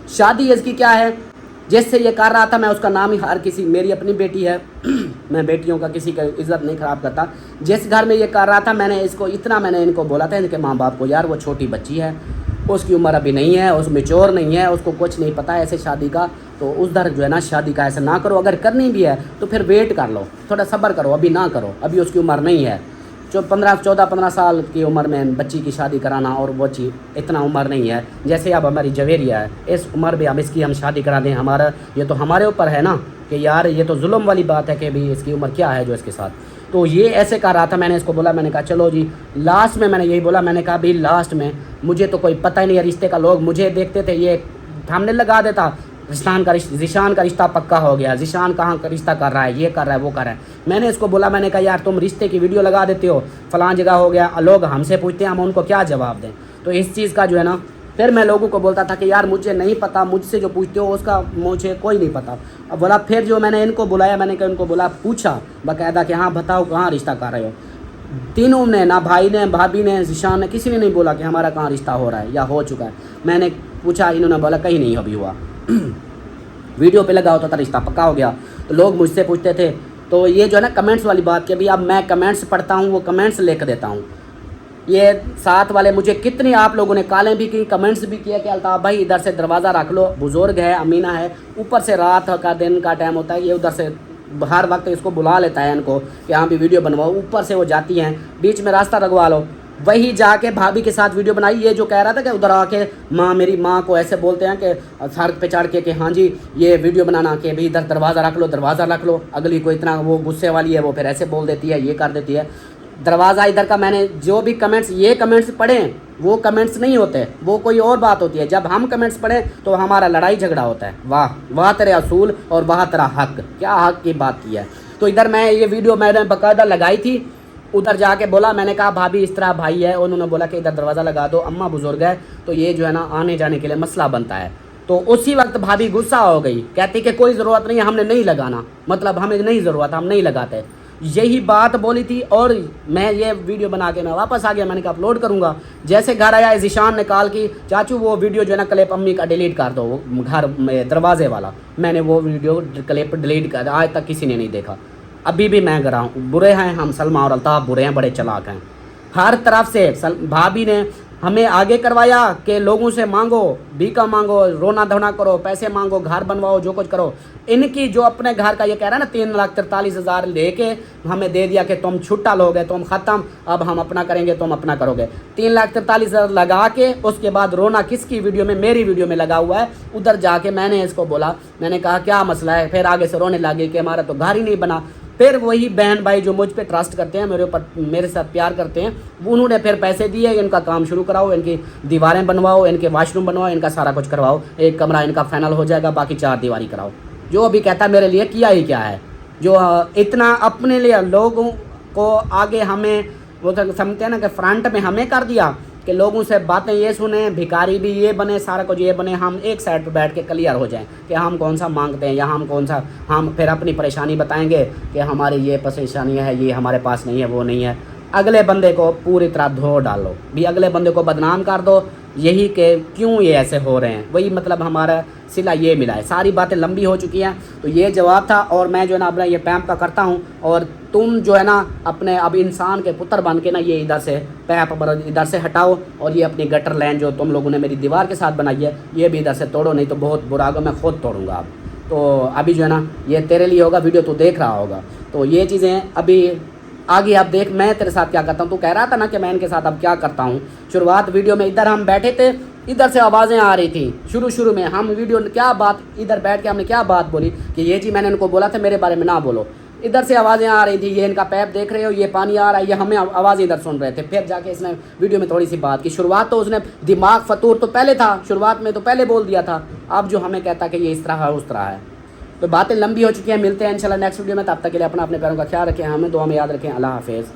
शादी इसकी क्या है, जिससे ये कर रहा था, मैं उसका नाम ही हर किसी, मेरी अपनी बेटी है मैं बेटियों का किसी का इज़्ज़त नहीं ख़राब करता। जिस घर में ये कर रहा था मैंने इनको बोला था इनके माँ बाप को, यार वो छोटी बच्ची है, उसकी उम्र अभी नहीं है, उस मैच्योर नहीं है, उसको कुछ नहीं पता है ऐसे शादी का, तो उस दर जो है ना शादी का ऐसा ना करो। अगर करनी भी है तो फिर वेट कर लो, थोड़ा सब्र करो, अभी ना करो, अभी उसकी उम्र नहीं है। जो 14-15 साल की उम्र में बच्ची की शादी कराना, और वो चीज़ इतना उम्र नहीं है। जैसे अब हमारी जवेरिया है, इस उम्र में अब इसकी हम शादी करा दें, हमारा ये तो हमारे ऊपर है ना कि यार ये तो जुल्म वाली बात है कि भी इसकी उम्र क्या है जो इसके साथ। तो ये ऐसे कर रहा था, मैंने इसको बोला, मैंने कहा चलो जी। लास्ट में मैंने यही बोला, मैंने कहा भाई लास्ट में मुझे तो कोई पता ही नहीं है रिश्ते का, लोग मुझे देखते थे, ये सामने लगा देता ज़ीशान का रिश्ता पक्का हो गया, ज़ीशान कहाँ का रिश्ता कर रहा है, ये कर रहा है, वो कर रहा है। मैंने इसको बोला, मैंने कहा यार तुम रिश्ते की वीडियो लगा देते हो, फ़लाँ जगह हो गया, लोग हमसे पूछते हैं, हम उनको क्या जवाब दें। तो इस चीज़ का जो है ना, फिर मैं लोगों को बोलता था कि यार मुझे नहीं पता, मुझसे जो पूछते हो उसका मुझे कोई नहीं पता। अब बोला, फिर जो मैंने इनको बुलाया, मैंने कहा इनको बोला, पूछा बाकायदा कि हाँ बताओ कहाँ रिश्ता कर रहे हो। तीनों ने, ना भाई ने, भाभी ने, ज़ीशान ने, किसी ने नहीं बोला कि हमारा कहाँ रिश्ता हो रहा है या हो चुका है। मैंने पूछा, इन्होंने बोला कहीं नहीं अभी हुआ वीडियो पे लगा होता था रिश्ता पक्का हो गया। तो लोग मुझसे पूछते थे, तो ये जो है ना कमेंट्स वाली बात कि अभी अब मैं कमेंट्स पढ़ता हूँ, वो कमेंट्स लिख देता हूँ। ये साथ वाले मुझे कितनी आप लोगों ने कॉलें भी की, कमेंट्स भी किया कि अल्ताफ़ भाई इधर से दरवाज़ा रख लो, बुज़ुर्ग है, अमीना है, ऊपर से रात का दिन का टाइम होता है, ये उधर से हर वक्त इसको बुला लेता है इनको कि यहाँ भी वीडियो बनवाओ, ऊपर से वो जाती हैं, बीच में रास्ता लगवा लो। वही जाके भाभी के साथ वीडियो बनाई। ये जो कह रहा था कि उधर आके मेरी माँ को ऐसे बोलते हैं कि सर पे चढ़ के कि हाँ जी ये वीडियो बनाना कि भाई इधर दरवाज़ा रख लो। अगली को इतना वो गुस्से वाली है, वो फिर ऐसे बोल देती है, ये कर देती है। दरवाज़ा इधर का मैंने जो भी कमेंट्स, ये कमेंट्स पढ़े, वो कमेंट्स नहीं होते, वो कोई और बात होती है। जब हम कमेंट्स पढ़ें तो हमारा लड़ाई झगड़ा होता है। वाह तेरे असूल और वाह तेरा हक, क्या हक की बात की है। तो इधर मैं ये वीडियो मैंने बाकायदा लगाई थी, उधर जाके बोला, मैंने कहा भाभी इस तरह भाई है, उन्होंने बोला कि इधर दरवाज़ा लगा दो, अम्मा बुजुर्ग है, तो ये जो है ना आने जाने के लिए मसला बनता है। तो उसी वक्त भाभी गुस्सा हो गई, कहती कि कोई ज़रूरत नहीं है, हमने नहीं लगाना, मतलब हमें नहीं ज़रूरत, हम नहीं लगाते। यही बात बोली थी। और मैं ये वीडियो बना के मैं वापस आ गया, मैंने कहा अपलोड करूँगा। जैसे घर आया ज़ीशान ने कॉल की, चाचू वो वीडियो जो है ना क्लिप अम्मी का डिलीट कर दो, वो घर में दरवाजे वाला। मैंने वो वीडियो क्लिप डिलीट कर, आज तक किसी ने नहीं देखा। अभी भी मैं गर हूँ, बुरे हैं हम, सलमा और अल्ताफ़ बुरे हैं, बड़े चालाक हैं हर तरफ से। भाभी ने हमें आगे करवाया कि लोगों से मांगो, भीखा मांगो, रोना धोना करो, पैसे मांगो, घर बनवाओ, जो कुछ करो। इनकी जो अपने घर का ये कह रहा है ना 3,43,000 लेके हमें दे दिया कि तुम छुट्टा लोगे, तुम ख़त्म, अब हम अपना करेंगे, तुम अपना करोगे। 3,43,000 लगा के उसके बाद रोना किसकी वीडियो में, मेरी वीडियो में लगा हुआ है। उधर जाके मैंने इसको बोला, मैंने कहा क्या मसला है, फिर आगे से रोने लगी कि हमारा तो घर ही नहीं बना। फिर वही बहन भाई जो मुझ पे ट्रस्ट करते हैं, मेरे साथ प्यार करते हैं, उन्होंने फिर पैसे दिए, इनका काम शुरू कराओ, इनकी दीवारें बनवाओ, इनके वाशरूम बनवाओ, इनका सारा कुछ करवाओ, एक कमरा इनका फाइनल हो जाएगा, बाकी 4 दीवारी कराओ। जो अभी कहता है मेरे लिए किया ही क्या है, जो इतना अपने लिए लोगों को आगे हमें वो समझते हैं ना कि फ्रंट में हमें कर दिया कि लोगों से बातें ये सुने, भिखारी भी ये बने, सारा कुछ ये बने, हम एक साइड पर बैठ के क्लियर हो जाएं कि हम कौन सा मांगते हैं या हम कौन सा, हम फिर अपनी परेशानी बताएंगे कि हमारी ये परेशानी है, ये हमारे पास नहीं है, वो नहीं है। अगले बंदे को पूरी तरह धो डालो भी, अगले बंदे को बदनाम कर दो यही कि क्यों ये ऐसे हो रहे हैं, वही मतलब हमारा सिला ये मिला है। सारी बातें लंबी हो चुकी हैं, तो ये जवाब था। और मैं जो है ना अपना ये पैप का करता हूँ, और तुम जो है ना अपने अब इंसान के पुत्र बन के ना ये इधर से पैप इधर से हटाओ, और ये अपनी गटर लाइन जो तुम लोगों ने मेरी दीवार के साथ बनाई है ये भी इधर से तोड़ो, नहीं तो बहुत बुरा होगा, मैं खुद तोड़ूंगा अब। तो अभी जो है ना ये तेरे लिए होगा, वीडियो तो देख रहा होगा। तो ये चीज़ें अभी आगे आप देख मैं तेरे साथ क्या करता हूँ। तू कह रहा था ना कि मैं इनके साथ अब क्या करता हूँ। शुरुआत वीडियो में इधर हम बैठे थे, इधर से आवाज़ें आ रही थी शुरू में। हम वीडियो क्या बात इधर बैठ के हमने क्या बात बोली कि ये जी मैंने इनको बोला था मेरे बारे में ना बोलो। इधर से आवाज़ें आ रही थी, ये इनका पैप देख रहे हो, ये पानी आ रहा है, ये हमें आवाज़ें इधर सुन रहे थे। फिर जाके इसने वीडियो में थोड़ी सी बात की। शुरुआत तो उसने दिमाग फतूर तो पहले था, शुरुआत में तो पहले बोल दिया था। अब जो हमें कहता कि ये इस तरह है उस तरह है। तो बातें लंबी हो चुकी हैं। मिलते हैं इंशाल्लाह नेक्स्ट वीडियो में। तब तक के लिए अपने प्यारों का ख्याल रखें, हमें दुआ में याद रखें। अल्लाह हाफिज़।